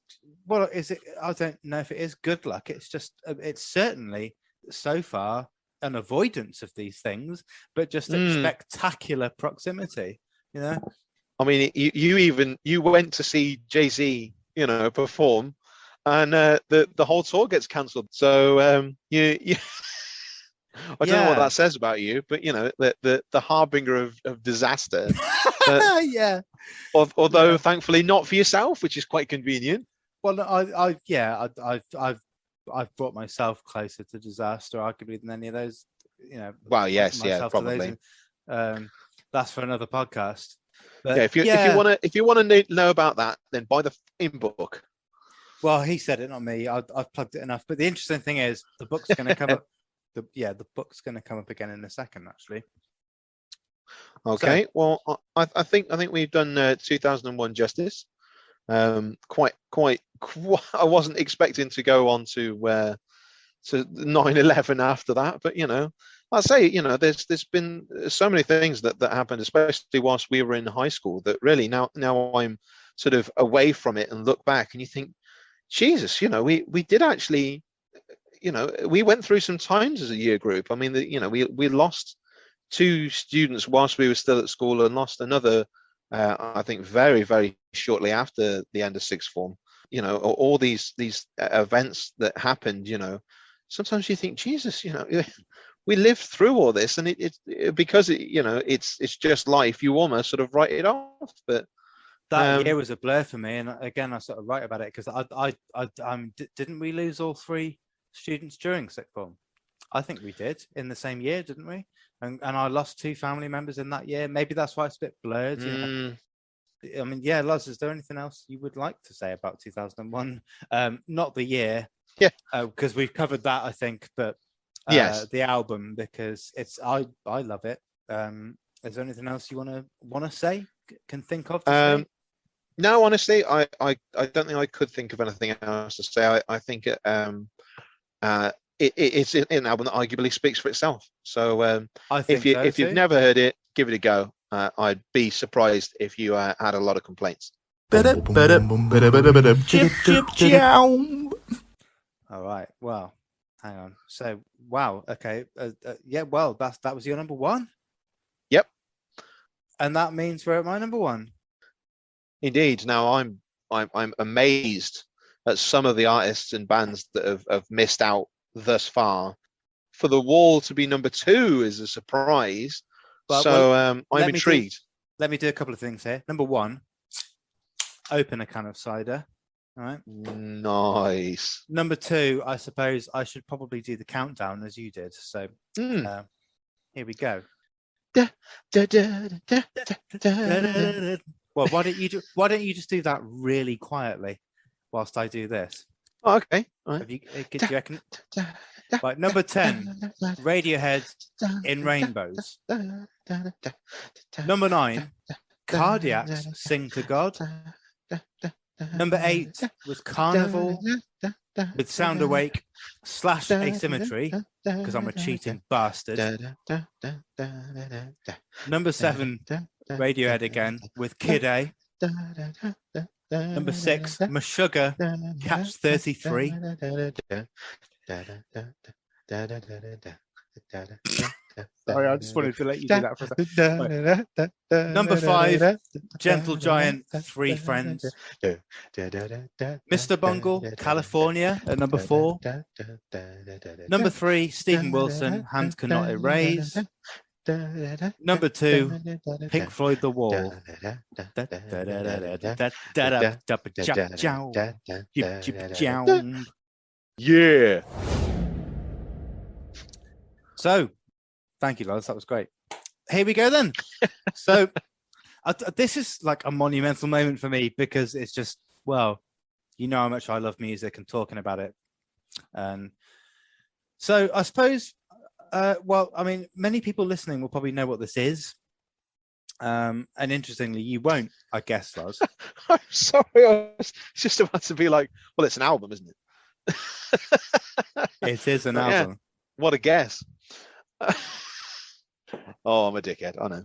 Well, is it? I don't know if it is good luck. It's just. It's certainly so far an avoidance of these things, but just a spectacular proximity. I mean, you went to see Jay-Z, perform, and the whole tour gets cancelled. So you I don't know what that says about you, but the harbinger of disaster. Yeah. Although thankfully not for yourself, which is quite convenient. Well, I've brought myself closer to disaster, arguably, than any of those. Well, yes, yeah, probably. That's for another podcast. But if you want to know about that, then buy the book. Well, he said it, not me. I've plugged it enough. But the interesting thing is, the book's going to come up. The book's going to come up again in a second, actually. Okay. So, well, I think we've done 2001 justice. Quite. I wasn't expecting to go on to 9/11 after that, but I'd say there's been so many things that happened, especially whilst we were in high school, that really now I'm sort of away from it and look back and you think, Jesus, we did actually, we went through some times as a year group. I mean, we lost 2 students whilst we were still at school and lost another, I think, very, very shortly after the end of sixth form. All these events that happened, sometimes you think, Jesus, we lived through all this, and because it's just life, you almost sort of write it off. But that year was a blur for me, and again, I sort of write about it because didn't we lose all 3 students during sixth form? I think we did in the same year, didn't we? And I lost 2 family members in that year. Maybe that's why it's a bit blurred. I mean, yeah, Luz, is there anything else you would like to say about 2001? Not the year, because we've covered that, I think, but yes, the album, because I love it. Is there anything else you want to say? Can think of? No, honestly, I don't think I could think of anything else to say. I think it's an album that arguably speaks for itself. So if you've never heard it, give it a go. I'd be surprised if you had a lot of complaints. All right. Well, hang on. So, wow. Okay. Well, that was your number 1. Yep. And that means we're at my number 1. Indeed. Now I'm amazed at some of the artists and bands that have missed out thus far. For The Wall to be number 2 is a surprise. I'm intrigued. Let me do a couple of things here. Number 1, open a can of cider. All right. Nice. Number 2, I suppose I should probably do the countdown as you did. So here we go. Well, why don't you just do that really quietly whilst I do this? Oh, okay. All right. Do you reckon? Right, number 10, Radiohead, In Rainbows. Number 9, Cardiacs, Sing to God. Number 8 was Carnival with Sound Awake / Asymmetry, because I'm a cheating bastard. Number 7, Radiohead again with Kid A. Number 6, Meshuggah, Catch 33. Sorry, I just wanted to let you do that for a second. Right. Number 5, Gentle Giant, 3 Friends. Mr. Bungle, California at number 4. Number 3, Stephen Wilson, Hands Cannot Erase. Number 2, Pink Floyd, The Wall. Yeah. So, thank you, Lars. That was great. Here we go then. So, this is like a monumental moment for me because it's just, well, you know how much I love music and talking about it. And so I suppose, well, I mean, many people listening will probably know what this is. And interestingly, you won't, I guess, Lars. I'm sorry. I was just about to be like, well, it's an album, isn't it? It is an album. Yeah. What a guess. Oh, I'm a dickhead. I know.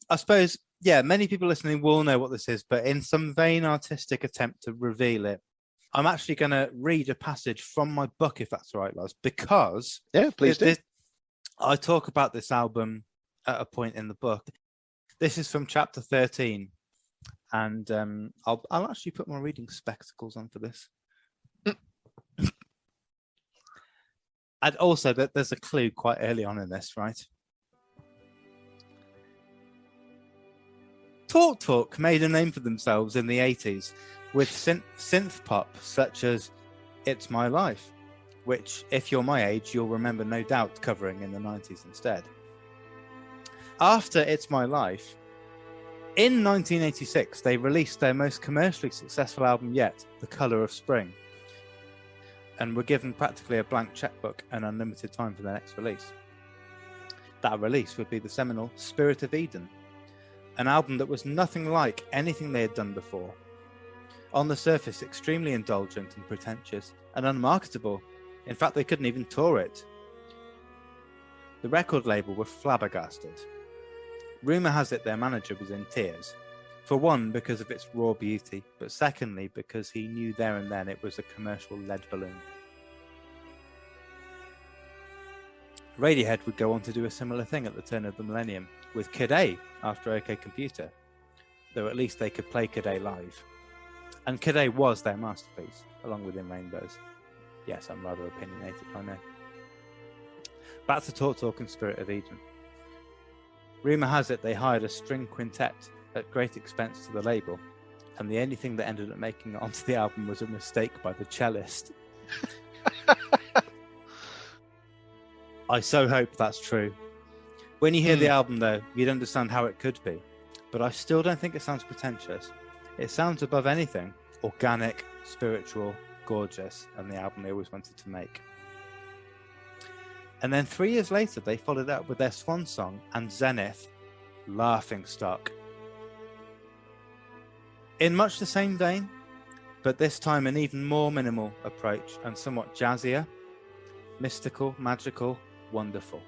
I suppose, yeah, many people listening will know what this is, but in some vain artistic attempt to reveal it, I'm actually going to read a passage from my book, if that's all right, Lars, because please do. I talk about this album at a point in the book. This is from chapter 13, and I'll actually put my reading spectacles on for this. And also that there's a clue quite early on in this, right? Talk made a name for themselves in the 80s with synth pop such as It's My Life, which, if you're my age, you'll remember no doubt covering in the 90s instead. After It's My Life, in 1986, they released their most commercially successful album yet, The Colour of Spring, and were given practically a blank checkbook and unlimited time for their next release. That release would be the seminal Spirit of Eden, an album that was nothing like anything they had done before. On the surface, extremely indulgent and pretentious and unmarketable. In fact, they couldn't even tour it. The record label were flabbergasted. Rumour has it their manager was in tears. For one, because of its raw beauty, but secondly, because he knew there and then it was a commercial lead balloon. Radiohead would go on to do a similar thing at the turn of the millennium, with Kid A after OK Computer, though at least they could play Kid A live. And Kid A was their masterpiece, along with In Rainbows. Yes, I'm rather opinionated, I know. Back to Talk and Spirit of Eden. Rumour has it they hired a string quintet at great expense to the label, and the only thing that ended up making it onto the album was a mistake by the cellist. I so hope that's true. When you hear the album, though, you'd understand how it could be, but I still don't think it sounds pretentious. It sounds above anything organic, spiritual, gorgeous, and the album they always wanted to make. And then 3 years later, they followed up with their swan song and Zenith, Laughing Stock. In much the same vein, but this time an even more minimal approach and somewhat jazzier, mystical, magical, wonderful.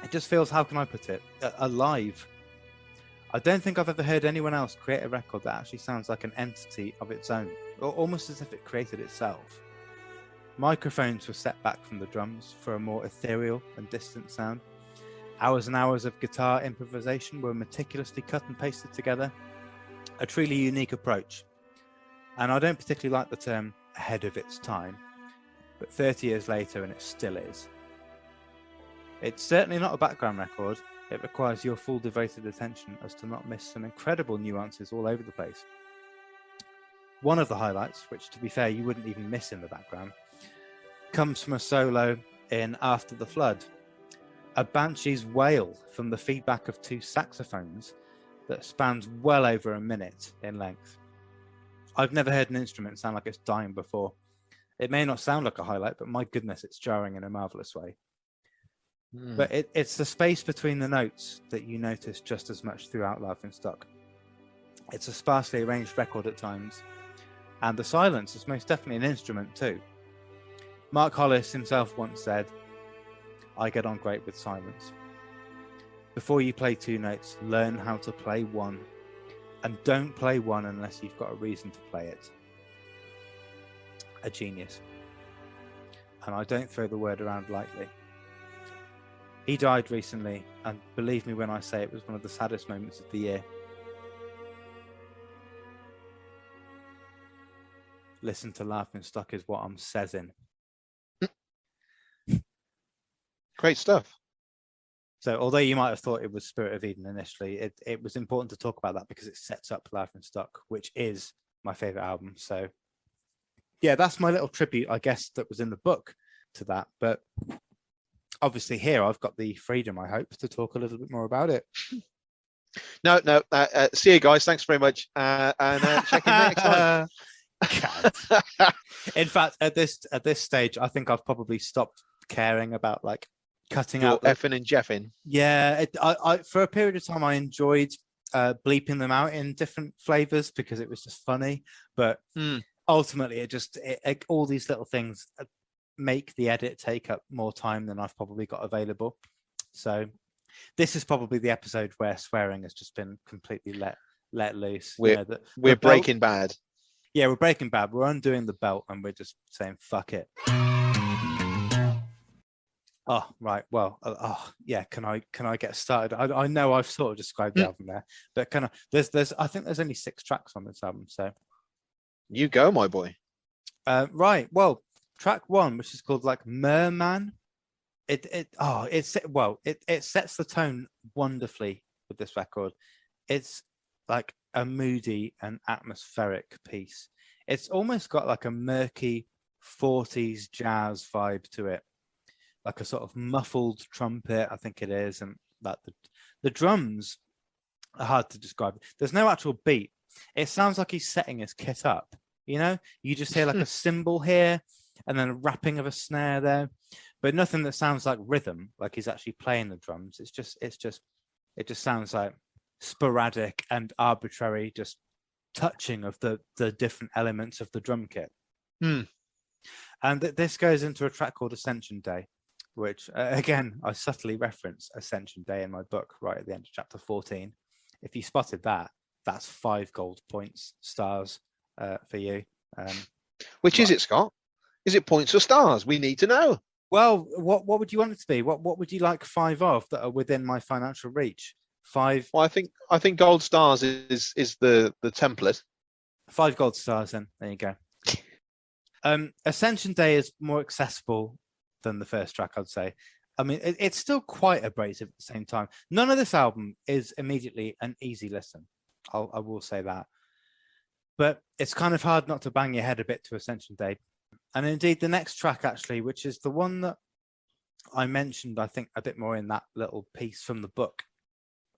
It just feels, how can I put it, alive. I don't think I've ever heard anyone else create a record that actually sounds like an entity of its own, or almost as if it created itself. Microphones were set back from the drums for a more ethereal and distant sound. Hours and hours of guitar improvisation were meticulously cut and pasted together. A truly unique approach. And I don't particularly like the term ahead of its time, but 30 years later and it still is. It's certainly not a background record. It requires your full devoted attention as to not miss some incredible nuances all over the place. One of the highlights, which to be fair you wouldn't even miss in the background, comes from a solo in After the Flood, a banshee's wail from the feedback of two saxophones that spans well over a minute in length. I've never heard an instrument sound like it's dying before. It may not sound like a highlight, but my goodness, it's jarring in a marvellous way. But it's the space between the notes that you notice just as much throughout Laughing Stock. It's a sparsely arranged record at times, and the silence is most definitely an instrument too. Mark Hollis himself once said, "I get on great with silence. Before you play two notes, learn how to play one, and don't play one unless you've got a reason to play it." A genius. And I don't throw the word around lightly. He died recently, and believe me when I say it was one of the saddest moments of the year. Listen to Laughing Stock is what I'm saying. Great stuff. So although you might have thought it was Spirit of Eden initially, it was important to talk about that because it sets up Laughing Stock, which is my favourite album. So yeah, that's my little tribute, I guess, that was in the book to that. But obviously here I've got the freedom, I hope, to talk a little bit more about it. No. See you guys. Thanks very much. And check in next time. In fact, at this stage, I think I've probably stopped caring about like cutting out effing and jeffing. Yeah, I for a period of time I enjoyed bleeping them out in different flavors because it was just funny. But ultimately, it all these little things make the edit take up more time than I've probably got available. So this is probably the episode where swearing has just been completely let loose. We're Breaking Bad. Yeah, we're Breaking Bad. We're undoing the belt and we're just saying fuck it. Oh, right. Well, yeah. Can I get started? I know I've sort of described the album there, but there's I think there's only 6 tracks on this album. So you go, my boy. Right. Well, track 1, which is called like Merman. It sets the tone wonderfully with this record. It's like a moody and atmospheric piece. It's almost got like a murky 40s jazz vibe to it, like a sort of muffled trumpet, I think it is, and that the drums are hard to describe. There's no actual beat. It sounds like he's setting his kit up. You know, you just hear like a cymbal here, and then a rapping of a snare there, but nothing that sounds like rhythm, like he's actually playing the drums. It just sounds like sporadic and arbitrary, just touching of the different elements of the drum kit. And this goes into a track called Ascension Day, which again, I subtly reference Ascension Day in my book right at the end of chapter 14. If you spotted that, that's 5 gold points, stars for you. Which is it, Scott? Is it points or stars? We need to know. Well, what would you want it to be? What would you like 5 of that are within my financial reach? 5. Well, I think gold stars is the template. 5 gold stars, then. There you go. Ascension Day is more accessible than the first track, I'd say. I mean, it's still quite abrasive at the same time. None of this album is immediately an easy listen. I will say that. But it's kind of hard not to bang your head a bit to Ascension Day. And indeed, the next track, actually, which is the one that I mentioned, I think, a bit more in that little piece from the book,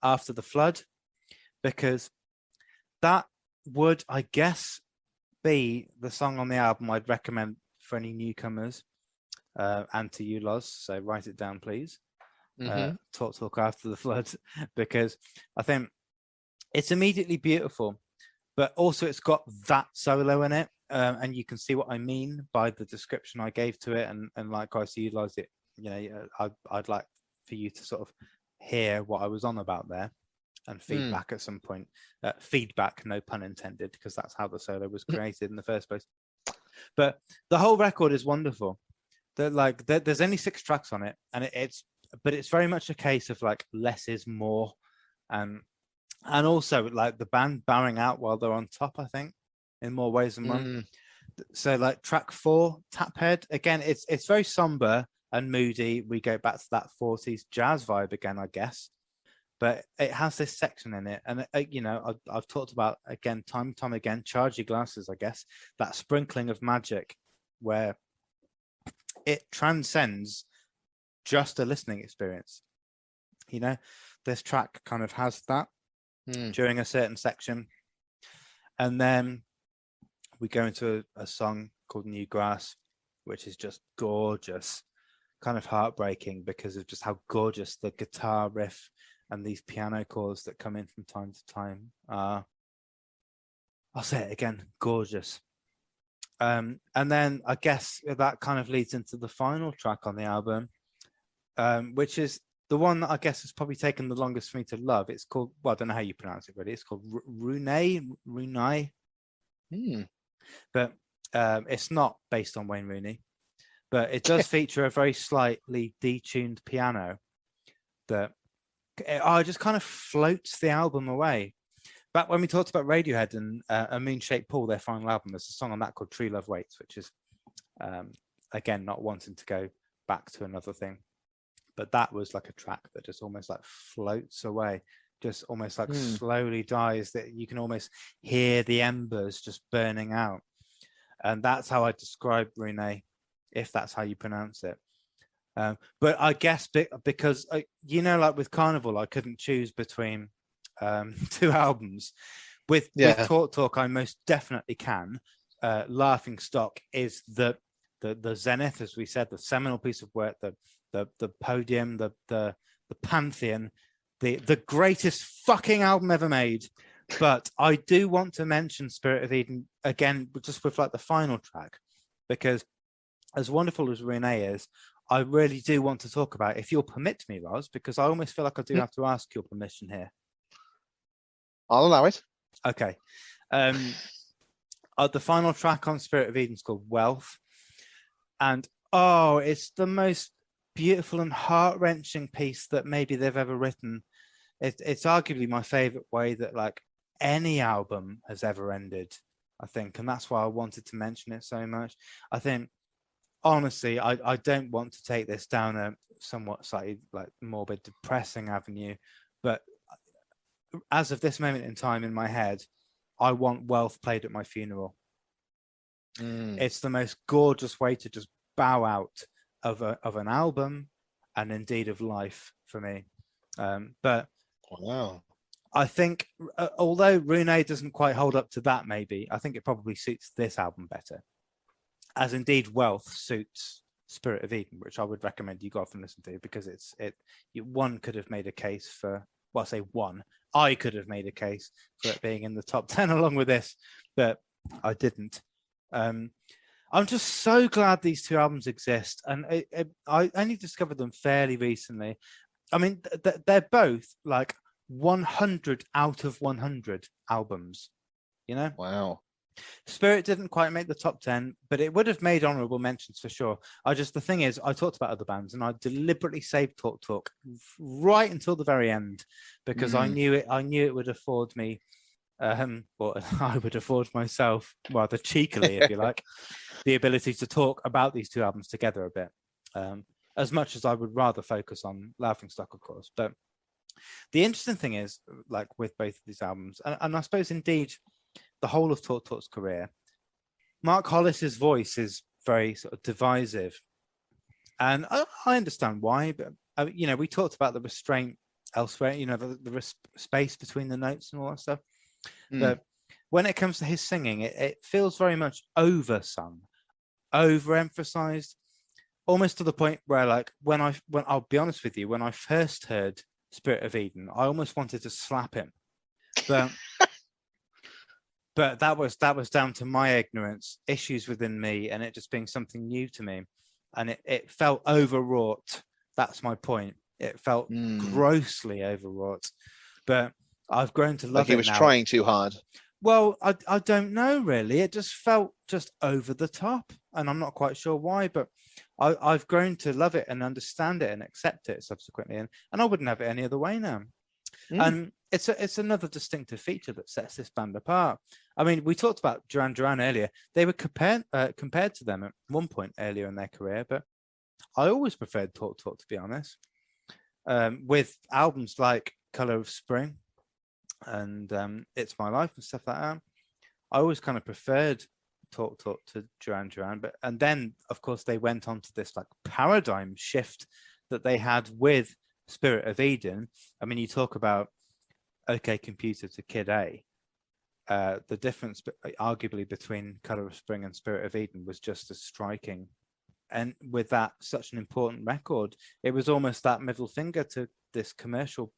After the Flood, because that would, I guess, be the song on the album I'd recommend for any newcomers and to you, Loz. So write it down, please. Talk After the Flood, because I think it's immediately beautiful, but also it's got that solo in it. And you can see what I mean by the description I gave to it, and likewise to utilize it. You know, I'd like for you to sort of hear what I was on about there and feedback at some point. Feedback, no pun intended, because that's how the solo was created in the first place. But the whole record is wonderful. There's only 6 tracks on it, and it's very much a case of like less is more, and also like the band bowing out while they're on top, I think, in more ways than one. So like track 4, Taphead, again, it's very somber and moody. We go back to that 40s jazz vibe again, I guess, but it has this section in it, and you know, I've talked about again time and time again, charge your glasses, I guess, that sprinkling of magic where it transcends just a listening experience. You know, this track kind of has that during a certain section, and then we go into a song called New Grass, which is just gorgeous, kind of heartbreaking because of just how gorgeous the guitar riff and these piano chords that come in from time to time are. I'll say it again, gorgeous. And then I guess that kind of leads into the final track on the album, which is the one that I guess has probably taken the longest for me to love. It's called, well, I don't know how you pronounce it really. It's called Runai. But it's not based on Wayne Rooney, but it does feature a very slightly detuned piano that just kind of floats the album away. Back when we talked about Radiohead and A Moon-Shaped Pool, their final album, there's a song on that called True Love Waits, which is, again, not wanting to go back to another thing. But that was like a track that just almost like floats away, just almost like slowly dies, that you can almost hear the embers just burning out. And that's how I describe Rune, if that's how you pronounce it. But I guess because, you know, like with Carnival, I couldn't choose between 2 albums. With Talk, I most definitely can. Laughing Stock is the zenith, as we said, the seminal piece of work, the podium, the pantheon, the greatest fucking album ever made. But I do want to mention Spirit of Eden again, just with like the final track, because as wonderful as Renee is, I really do want to talk about it, if you'll permit me, Roz, because I almost feel like I do have to ask your permission here. I'll allow it. Okay. The final track on Spirit of Eden is called Wealth. And it's the most beautiful and heart-wrenching piece that maybe they've ever written. It's arguably my favorite way that like any album has ever ended, I think. And that's why I wanted to mention it so much. I think honestly, I don't want to take this down a somewhat slightly like morbid, depressing avenue, but as of this moment in time in my head, I want Wealth played at my funeral. It's the most gorgeous way to just bow out of an album and indeed of life for me. But wow, I think although Rune doesn't quite hold up to that, maybe I think it probably suits this album better, as indeed Wealth suits Spirit of Eden, which I would recommend you go off and listen to, because one could have made a case for, well, I say one, I could have made a case for it being in the top 10 along with this, but I didn't. I'm just so glad these two albums exist, and I only discovered them fairly recently. I mean, they're both like 100 out of 100 albums, you know? Wow. Spirit didn't quite make the top 10, but it would have made honorable mentions for sure. The thing is, I talked about other bands and I deliberately saved Talk right until the very end, because I knew it would afford me, or I would afford myself, rather cheekily, if you like, the ability to talk about these two albums together a bit, as much as I would rather focus on Laughingstock, of course. But the interesting thing is, like with both of these albums, and I suppose indeed the whole of Talk's career, Mark Hollis's voice is very sort of divisive, and I understand why. But we talked about the restraint elsewhere, the space between the notes and all that stuff. But when it comes to his singing, it feels very much oversung, overemphasized, almost to the point where, like, when I'll be honest with you, when I first heard Spirit of Eden, I almost wanted to slap him, but but that was down to my ignorance, issues within me, and it just being something new to me, and it felt overwrought. That's my point. It felt grossly overwrought, but I've grown to love it now. Like he was trying too hard. Well, I don't know really. It just felt just over the top, and I'm not quite sure why, but I've grown to love it and understand it and accept it subsequently, and I wouldn't have it any other way now. And it's another distinctive feature that sets this band apart. I mean, we talked about Duran Duran earlier. They were compared to them at one point earlier in their career, but I always preferred Talk, to be honest. With albums like Color of Spring and It's My Life and stuff like that, I always kind of preferred Talk to Duran Duran. And then, of course, they went on to this like paradigm shift that they had with Spirit of Eden. I mean, you talk about OK Computer to Kid A. The difference, arguably, between Color of Spring and Spirit of Eden was just as striking. And with that, such an important record, it was almost that middle finger to these commercial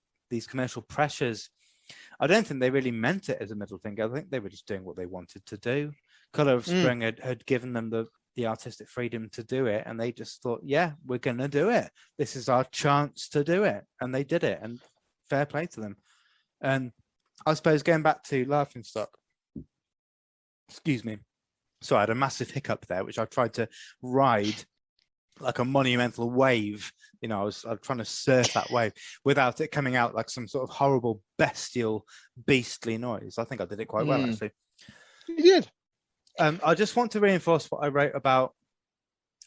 pressures. I don't think they really meant it as a middle finger. I think they were just doing what they wanted to do. Color of Spring had given them the artistic freedom to do it, and they just thought, yeah, we're going to do it. This is our chance to do it. And they did it, and fair play to them. And I suppose going back to Laughingstock, excuse me, so I had a massive hiccup there, which I tried to ride like a monumental wave. I was trying to surf that wave without it coming out like some sort of horrible, bestial, beastly noise. I think I did it quite well, actually. You did. I just want to reinforce what I wrote about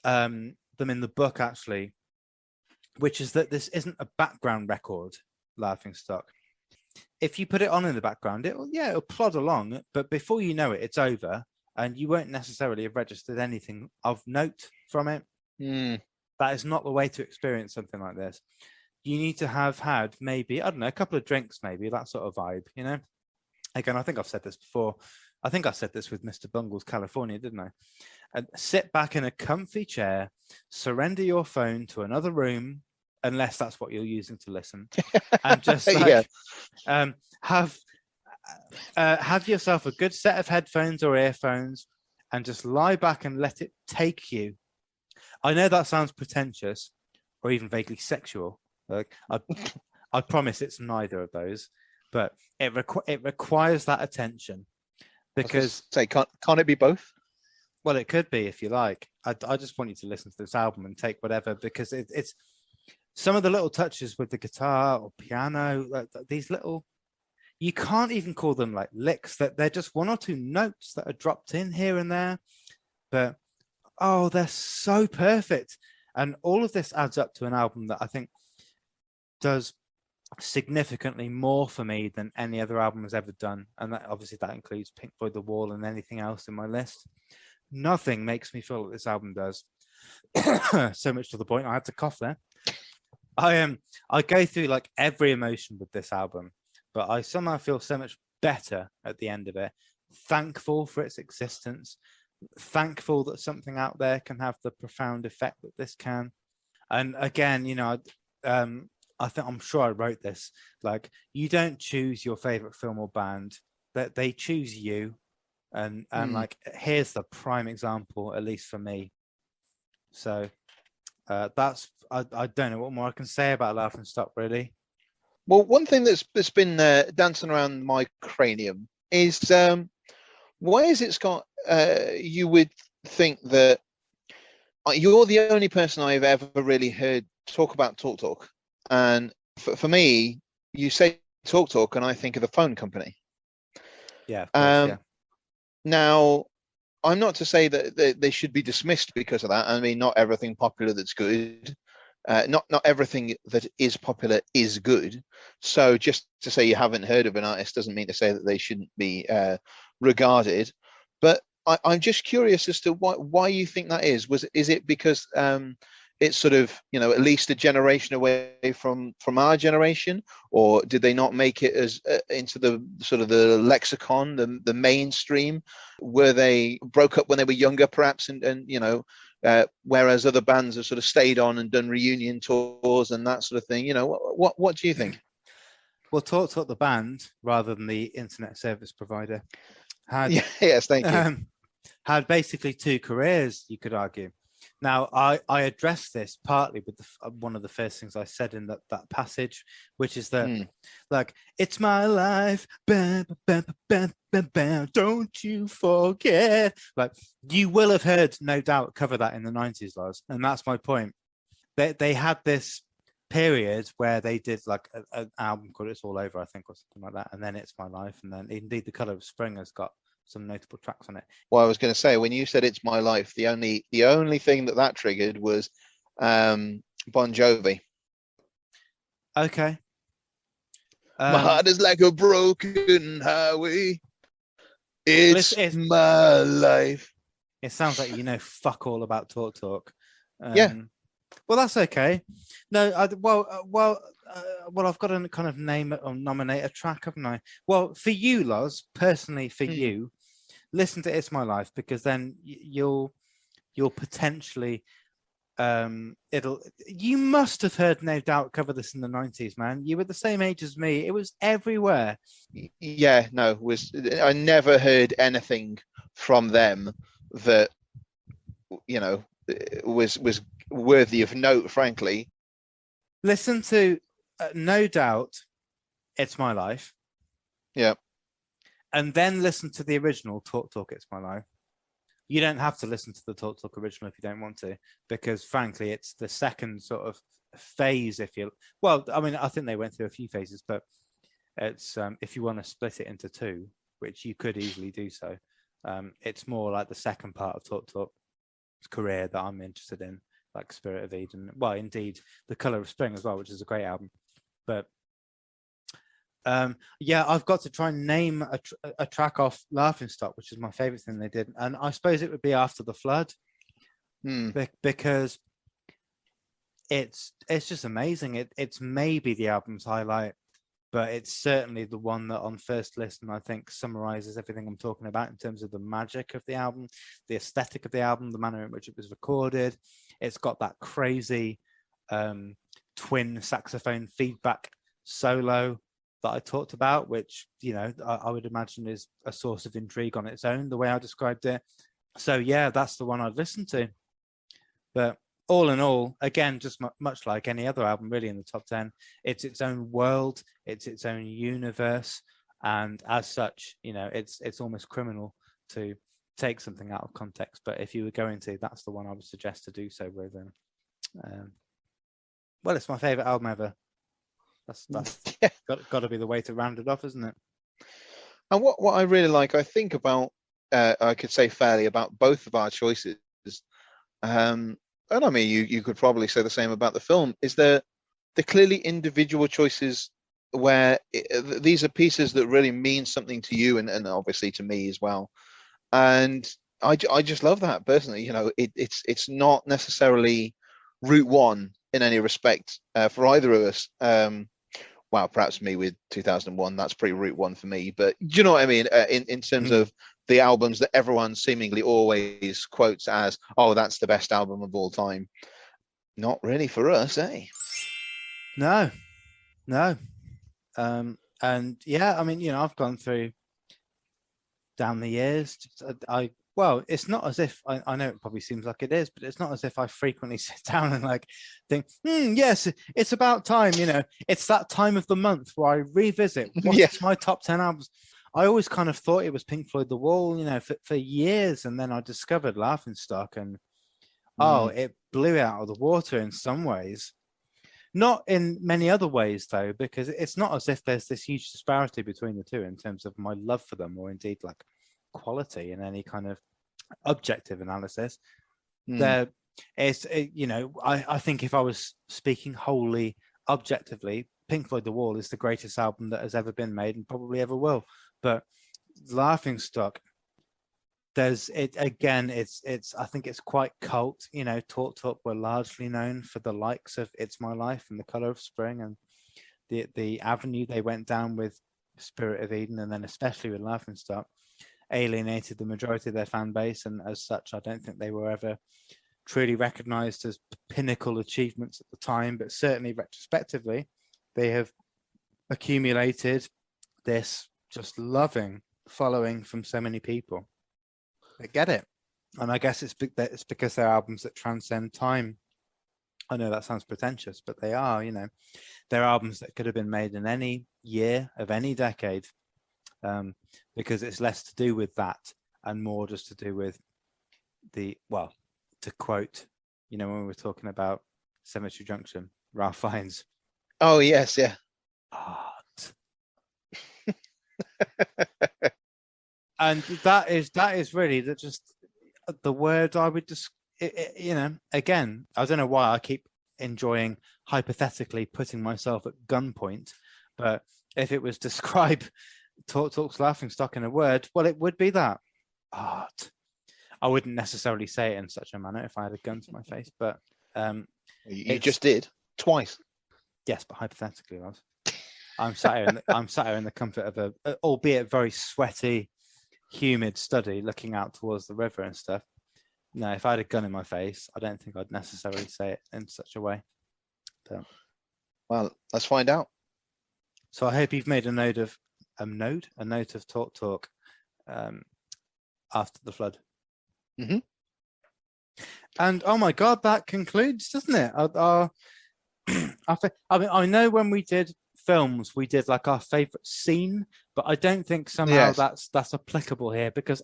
them in the book, actually, which is that this isn't a background record, Laughingstock. If you put it on in the background, it'll plod along, but before you know it, it's over, and you won't necessarily have registered anything of note from it. That is not the way to experience something like this. You need to have had maybe, I don't know, a couple of drinks, maybe, that sort of vibe, Again, I think I've said this before. I think I said this with Mr. Bungle's California, didn't I? And sit back in a comfy chair, surrender your phone to another room, unless that's what you're using to listen, and just have yourself a good set of headphones or earphones, and just lie back and let it take you. I know that sounds pretentious or even vaguely sexual. Like I promise it's neither of those, but it requires that attention. Because can't it be both? Well, it could be if you like. I just want you to listen to this album and take whatever, because it's some of the little touches with the guitar or piano, like these little, you can't even call them like licks, that they're just one or two notes that are dropped in here and there. But Oh, they're so perfect. And all of this adds up to an album that I think does significantly more for me than any other album has ever done. And that, obviously that includes Pink Floyd The Wall and anything else in my list. Nothing makes me feel like this album does. So much to the point I had to cough there. I go through like every emotion with this album, but I somehow feel so much better at the end of it. Thankful for its existence, thankful that something out there can have the profound effect that this can. And again, you know, I think I'm sure I wrote this. Like, you don't choose your favorite film or band; that they choose you. And like, here's the prime example, at least for me. So that's I don't know what more I can say about Laughing Stock, really. Well, one thing that's been dancing around my cranium is why is it, Scott? You would think that you're the only person I've ever really heard talk about Talk Talk, and for me, you say Talk Talk, and I think of the phone company. Yeah, of course, yeah. Now, I'm not to say that they should be dismissed because of that. I mean, not everything popular that's good. Not everything that is popular is good. So just to say you haven't heard of an artist doesn't mean to say that they shouldn't be regarded. But I'm just curious as to why you think that is. Is it because it's sort of, you know, at least a generation away from our generation, or did they not make it as into the sort of the lexicon, the mainstream? Were they broke up when they were younger, perhaps, and you know, whereas other bands have sort of stayed on and done reunion tours and that sort of thing? You know, what do you think? Well, Talk Talk the band, rather than the internet service provider, had yes, thank you. Had basically two careers, you could argue. Now, I addressed this partly with one of the first things I said in that passage, which is that, like, it's my life, bam, bam, bam, bam, bam, don't you forget. Like, you will have heard, no doubt, cover that in the 90s, Lars, and that's my point. They had this period where they did like an album called It's All Over, I think, or something like that, and then It's My Life, and then indeed The Colour of Spring has got some notable tracks on it. Well, I was going to say, when you said It's My Life, the only thing that triggered was Bon Jovi. Okay. My heart is like a broken highway. It's my life. It sounds like you know fuck all about Talk Talk. Yeah. Well, that's okay. No, I've got to kind of name it or nominate a track, haven't I? Well, for you, Loz, personally, for you, listen to It's My Life, because then you'll potentially you must have heard No Doubt cover this in the 90s, man. You were the same age as me. It was everywhere. Yeah, no, I never heard anything from them that, you know, was worthy of note, frankly. Listen to No Doubt, It's My Life. Yeah. And then listen to the original Talk Talk, It's My Life. You don't have to listen to the Talk Talk original if you don't want to, because frankly, it's the second sort of phase. Well, I mean, I think they went through a few phases, but it's if you want to split it into two, which you could easily do so, it's more like the second part of Talk Talk's career that I'm interested in, like Spirit of Eden. Well, indeed, The Colour of Spring as well, which is a great album. But yeah, I've got to try and name a track off Laughing Stock, which is my favorite thing they did, and I suppose it would be After the Flood, because it's just amazing. It's maybe the album's highlight, but it's certainly the one that on first listen I think summarizes everything I'm talking about in terms of the magic of the album, the aesthetic of the album, the manner in which it was recorded. It's got that crazy twin saxophone feedback solo that I talked about, which, you know, I would imagine is a source of intrigue on its own, the way I described it. So yeah, that's the one I'd listen to. But all in all, again, just much like any other album really in the top 10, it's its own world, it's its own universe, and as such, you know, it's almost criminal to take something out of context. But if you were going to, that's the one I would suggest to do so with. Well, it's my favorite album ever. That's yeah. got to be the way to round it off, isn't it? And what I really like, I think about, I could say fairly about both of our choices, And I mean, you could probably say the same about the film. Is there clearly individual choices where these are pieces that really mean something to you and obviously to me as well. And I just love that personally. It's not necessarily route one in any respect for either of us. Well, perhaps me with 2001, that's pretty route one for me. But do you know what I mean? In terms of the albums that everyone seemingly always quotes as, oh, that's the best album of all time. Not really for us, eh? No. And yeah, I mean, I've gone through down the years. Well, it's not as if I know it probably seems like it is, but it's not as if I frequently sit down and like think, yes, it's about time. It's that time of the month where I revisit what's my top 10 albums. I always kind of thought it was Pink Floyd The Wall, for years, and then I discovered Laughing Stock, and it blew it out of the water in some ways. Not in many other ways, though, because it's not as if there's this huge disparity between the two in terms of my love for them, or indeed like quality in any kind of objective analysis. I think if I was speaking wholly objectively, Pink Floyd The Wall is the greatest album that has ever been made and probably ever will. But Laughing Stock, there's it again. It's I think it's quite cult. Talk were largely known for the likes of It's My Life and The Color of Spring, and the avenue they went down with Spirit of Eden, and then especially with Laughing Stock, alienated the majority of their fan base, and as such, I don't think they were ever truly recognized as pinnacle achievements at the time. But certainly retrospectively, they have accumulated this just loving following from so many people that get it. And I guess it's because they're albums that transcend time. I know that sounds pretentious, but they are. They're albums that could have been made in any year of any decade, because it's less to do with that and more just to do with to quote, when we were talking about Cemetery Junction, Ralph Fiennes. Oh, yes, yeah. Art. And that is really just the word I would just, again, I don't know why I keep enjoying hypothetically putting myself at gunpoint, but if it was describe Talk's Laughing Stock in a word, well, it would be that. Art. I wouldn't necessarily say it in such a manner if I had a gun to my face, but you just did twice. Yes, but hypothetically, Ross. I'm sat here in the comfort of a albeit very sweaty, humid study, looking out towards the river and stuff. No, if I had a gun in my face, I don't think I'd necessarily say it in such a way. But, well, let's find out. So I hope you've made a note of Talk after the flood. Mm-hmm. And oh my God, that concludes, doesn't it? I know when we did films, we did like our favorite scene, but I don't think somehow that's applicable here, because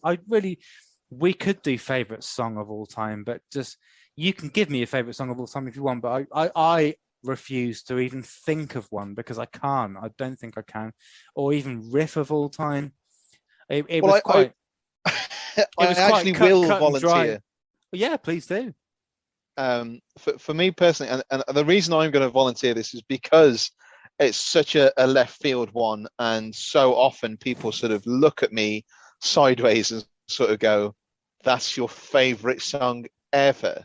we could do favorite song of all time, but just you can give me a favorite song of all time if you want, but I refuse to even think of one because I don't think I can, or even riff of all time. I actually will volunteer. Yeah, please do. For me personally, and the reason I'm going to volunteer this is because it's such a left field one, and so often people sort of look at me sideways and sort of go, "That's your favorite song ever?"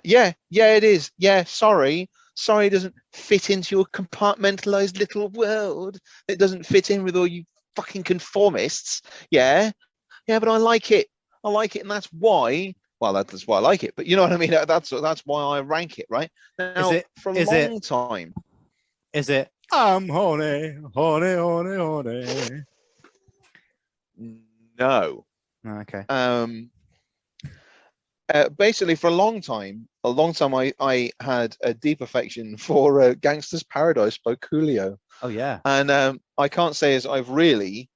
Yeah, it is. Yeah, sorry, it doesn't fit into your compartmentalized little world. It doesn't fit in with all you fucking conformists. Yeah, but I like it, and that's why. Well, that's why I like it. But you know what I mean. That's why I rank it right now. For a long time. Is it? I'm horny, horny, horny, horny. No. Okay. Basically, for a long time, I had a deep affection for "Gangster's Paradise" by Coolio. Oh yeah. And I can't say as I've really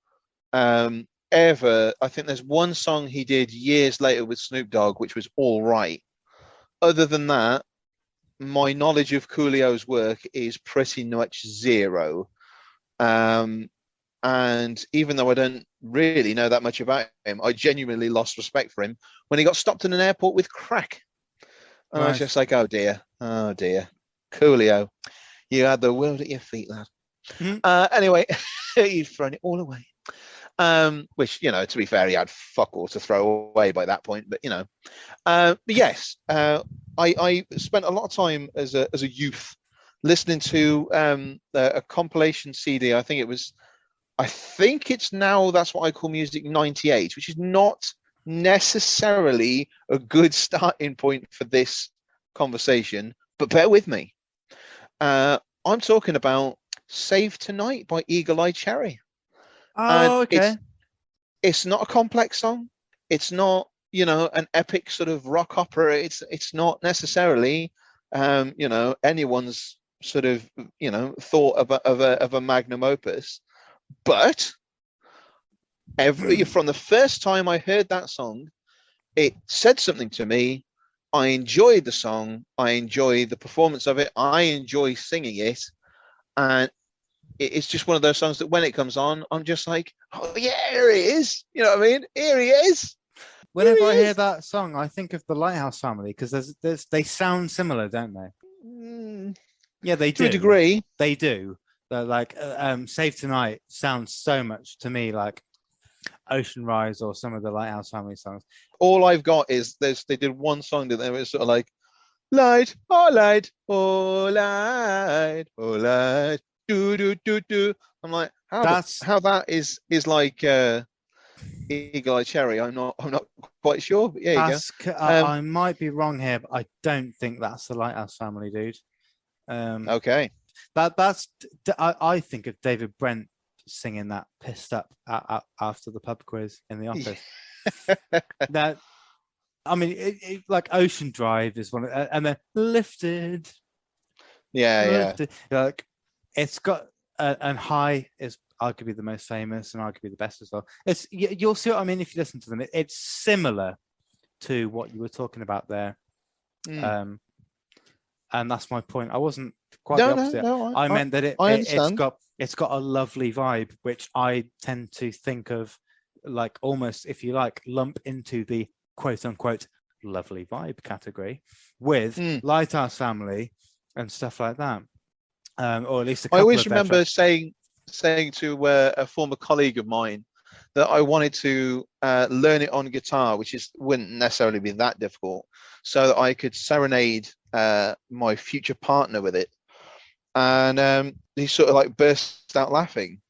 ever. I think there's one song he did years later with Snoop Dogg, which was all right. Other than that, my knowledge of Coolio's work is pretty much zero. And even though I don't really know that much about him, I genuinely lost respect for him when he got stopped in an airport with crack. And I was just like, oh dear, Coolio, you had the world at your feet, lad. Anyway, you've thrown it all away. Which, to be fair, he had fuck all to throw away by that point. But but yes, I spent a lot of time as a youth listening to a compilation CD. I think it's now, that's what I call Music 98, which is not necessarily a good starting point for this conversation, but bear with me. I'm talking about Save Tonight by Eagle Eye Cherry. Oh, okay. It's not a complex song. It's not, an epic sort of rock opera. It's not necessarily, anyone's sort of, thought of a magnum opus. But from the first time I heard that song, it said something to me. I enjoyed the song. I enjoy the performance of it. I enjoy singing it. And it's just one of those songs that when it comes on, I'm just like, oh yeah, here he is. You know what I mean? Here he is. Whenever I hear that song, I think of the Lighthouse Family, because they sound similar, don't they? Yeah, they do. To a degree. They do. They're like Save Tonight sounds so much to me like Ocean Rise or some of the Lighthouse Family songs. All I've got is they did one song that they were sort of like, light, oh light, oh light, oh light, do do do do. I'm like, how that is like Eagle Eye Cherry. I'm not quite sure, but yeah, you go. I might be wrong here, but I don't think that's the Lighthouse Family, dude. Okay. I think of David Brent singing that pissed up after the pub quiz in the office. That, I mean, like Ocean Drive is one, and then Lifted. Yeah. Like it's got and High is arguably the most famous and arguably the best as well. You'll see what I mean if you listen to them. It's similar to what you were talking about there. And that's my point. I wasn't quite the opposite. I meant that it's got a lovely vibe, which I tend to think of like almost, if you like, lump into the quote unquote lovely vibe category with Lighthouse Family and stuff like that. Or at least a couple I always of remember saying to a former colleague of mine that I wanted to learn it on guitar, which wouldn't necessarily be that difficult, so that I could serenade my future partner with it. And he sort of like burst out laughing,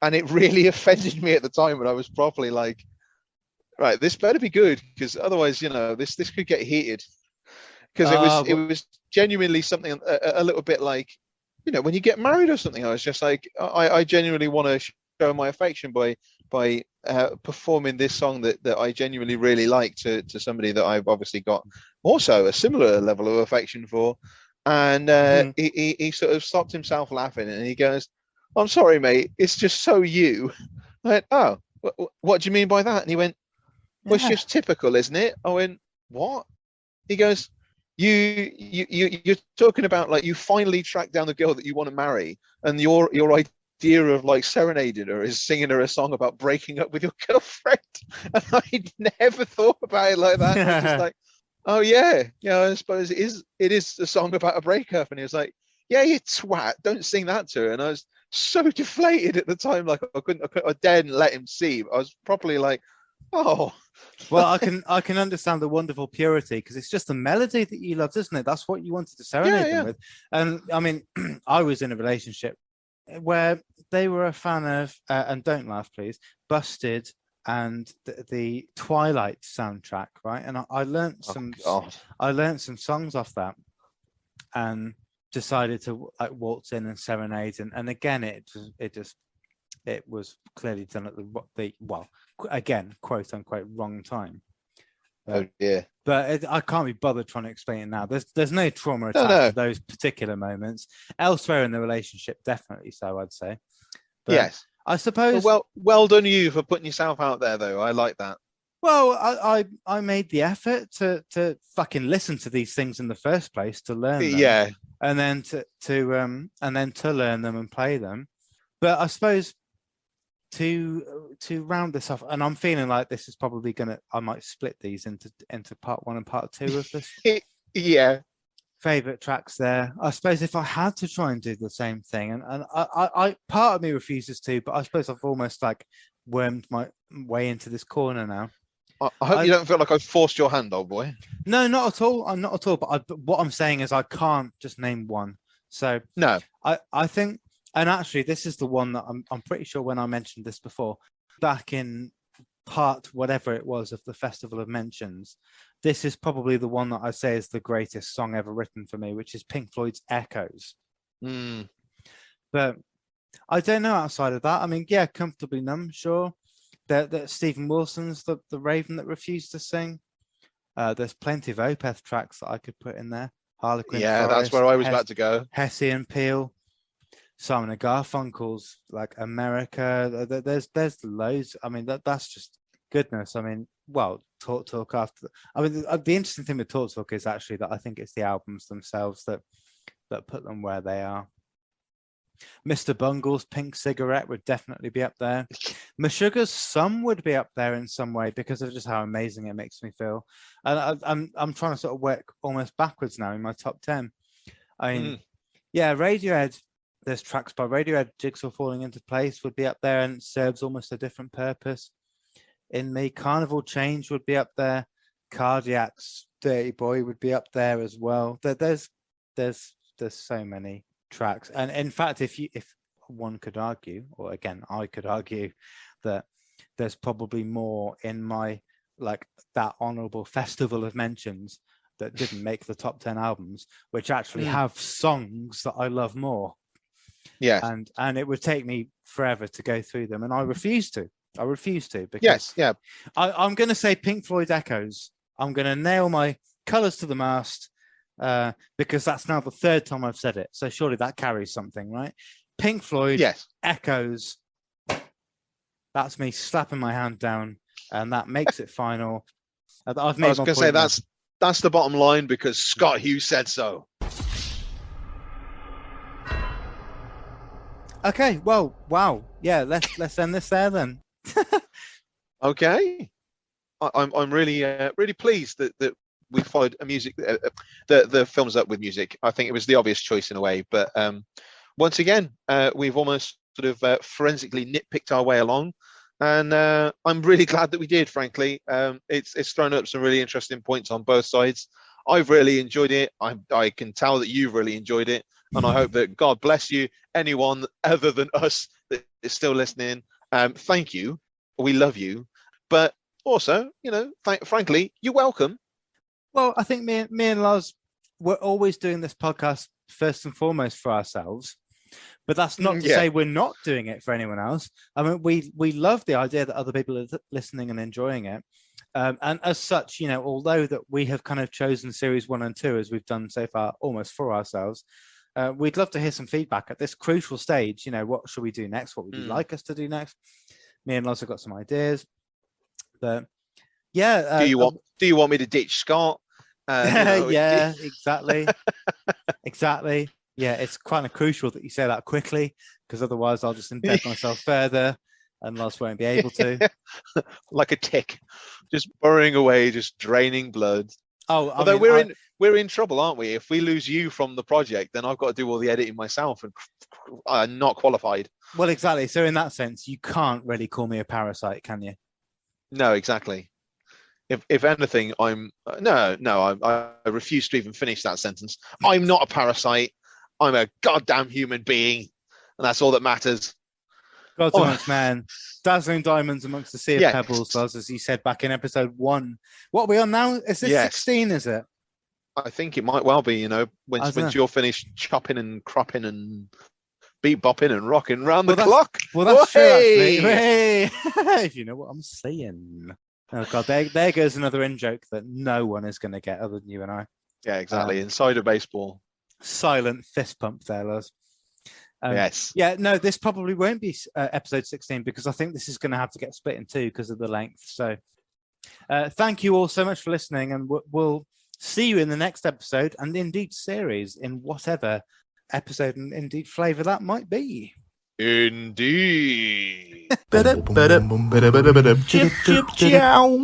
and it really offended me at the time. When I was properly like, right, this better be good, because otherwise, this could get heated. Because it was genuinely something a little bit like, when you get married or something. I was just like, I genuinely want to show my affection by performing this song that I genuinely really like to somebody that I've obviously got also a similar level of affection for. And he sort of stopped himself laughing, and he goes, I'm sorry, mate, it's just so you. I went, oh, what do you mean by that? And he went, well, it's just typical, isn't it? I went, what? He goes, you're talking about like you finally tracked down the girl that you want to marry, and your idea of like serenading her is singing her a song about breaking up with your girlfriend. And I'd never thought about it like that. I was just like, oh yeah, I suppose it is a song about a breakup. And he was like, yeah, you twat, don't sing that to her. And I was so deflated at the time, like I daren't let him see. I was properly like, oh. Well, I can understand the wonderful purity, because it's just the melody that you loved, isn't it? That's what you wanted to serenade them with. And I mean, I was in a relationship where they were a fan of, and don't laugh, please, Busted and the Twilight soundtrack, right? And I learned some songs off that, and decided to like waltz in and serenade. And again, it was clearly done at the again, quote unquote, wrong time. Oh yeah. But I can't be bothered trying to explain it now. There's no trauma attached to those particular moments. Elsewhere in the relationship, definitely so, I'd say. But yes. I suppose. Well done you for putting yourself out there, though. I like that. Well, I made the effort to fucking listen to these things in the first place, to learn them. Yeah. And then to learn them and play them. But I suppose to round this off, and I'm feeling like this is probably I might split these into part one and part two of this Yeah. Favorite tracks there. I suppose if I had to try and do the same thing, and I part of me refuses to, but I suppose I've almost like wormed my way into this corner now. I hope you don't feel like I've forced your hand, old boy. No, not at all. I'm not at all. But what I'm saying is I can't just name one. So No. I think, and actually this is the one that I'm pretty sure when I mentioned this before, back in part whatever it was of the Festival of Mentions, this is probably the one that I say is the greatest song ever written for me, which is Pink Floyd's Echoes. But I don't know outside of that. I mean, yeah, Comfortably Numb, sure. That Stephen Wilson's the Raven That Refused to Sing. There's plenty of Opeth tracks that I could put in there. Harlequin Forest, that's where I was about to go. Hessian Peel, Simon and Garfunkel's like America. There's loads. I mean, that's just goodness. I mean, well, Talk after. I mean, the interesting thing with Talk is actually that I think it's the albums themselves that put them where they are. Mr. Bungle's Pink Cigarette would definitely be up there. Meshuggah's Some would be up there in some way because of just how amazing it makes me feel. And I'm trying to sort of work almost backwards now in my top 10. I mean, yeah, Radiohead. There's tracks by Radiohead. Jigsaw Falling Into Place would be up there, and it serves almost a different purpose. In Me, Carnival Change would be up there. Cardiac's Dirty Boy would be up there as well. There's so many tracks, and in fact, if one could argue, or again I could argue, that there's probably more in my like that honorable Festival of Mentions that didn't make the top 10 albums, which actually have songs that I love more. Yeah, and it would take me forever to go through them, and I refuse to because I'm going to say Pink Floyd Echoes. I'm going to nail my colours to the mast. Because that's now the third time I've said it. So surely that carries something, right? Pink Floyd, Echoes. That's me slapping my hand down, and that makes it final. I've made I was going to say that's the bottom line because Scott Hughes said so. Okay, well, wow, yeah. Let's end this there then. Okay, I'm really really pleased that we followed a music the films up with music. I think it was the obvious choice in a way, but once again we've almost sort of forensically nitpicked our way along, and I'm really glad that we did. Frankly, it's thrown up some really interesting points on both sides. I've really enjoyed it. I can tell that you've really enjoyed it, and I hope that God bless you, anyone other than us that is still listening. Thank you, we love you, but also, you know, frankly, you're welcome. Well, I think me and Lars, we're always doing this podcast first and foremost for ourselves, but that's not to say we're not doing it for anyone else. I mean, we love the idea that other people are listening and enjoying it. And as such, you know, although that we have kind of chosen series 1 and 2, as we've done so far, almost for ourselves, we'd love to hear some feedback at this crucial stage. You know, what should we do next? What would you like us to do next? Me and Lars have got some ideas, but yeah. Do you want me to ditch Scott? Yeah, exactly. Yeah, it's kind of crucial that you say that quickly, because otherwise I'll just embed myself further, and Lars won't be able to. Like a tick, just burrowing away, just draining blood. Oh, although we're in trouble, aren't we? If we lose you from the project, then I've got to do all the editing myself, and I'm not qualified. Well, exactly. So in that sense, you can't really call me a parasite, can you? No, exactly. If anything, I refuse to even finish that sentence. I'm not a parasite. I'm a goddamn human being, and that's all that matters. Gods amongst men, dazzling diamonds amongst the sea of pebbles, as you said back in episode 1. What are we on now? Is this 16? Is it? I think it might well be. You know, once you're finished chopping and cropping and beat bopping and rocking round the clock. Well, that's true. Actually. If you know what I'm saying. Oh God, there goes another in-joke that no one is going to get other than you and I. Yeah, exactly. Inside of baseball. Silent fist pump there, Lars. Yes. Yeah, no, this probably won't be episode 16 because I think this is going to have to get split in 2 because of the length. So thank you all so much for listening, and we'll see you in the next episode, and indeed series, in whatever episode and indeed flavour that might be. Indeed. Chip, chip, chow.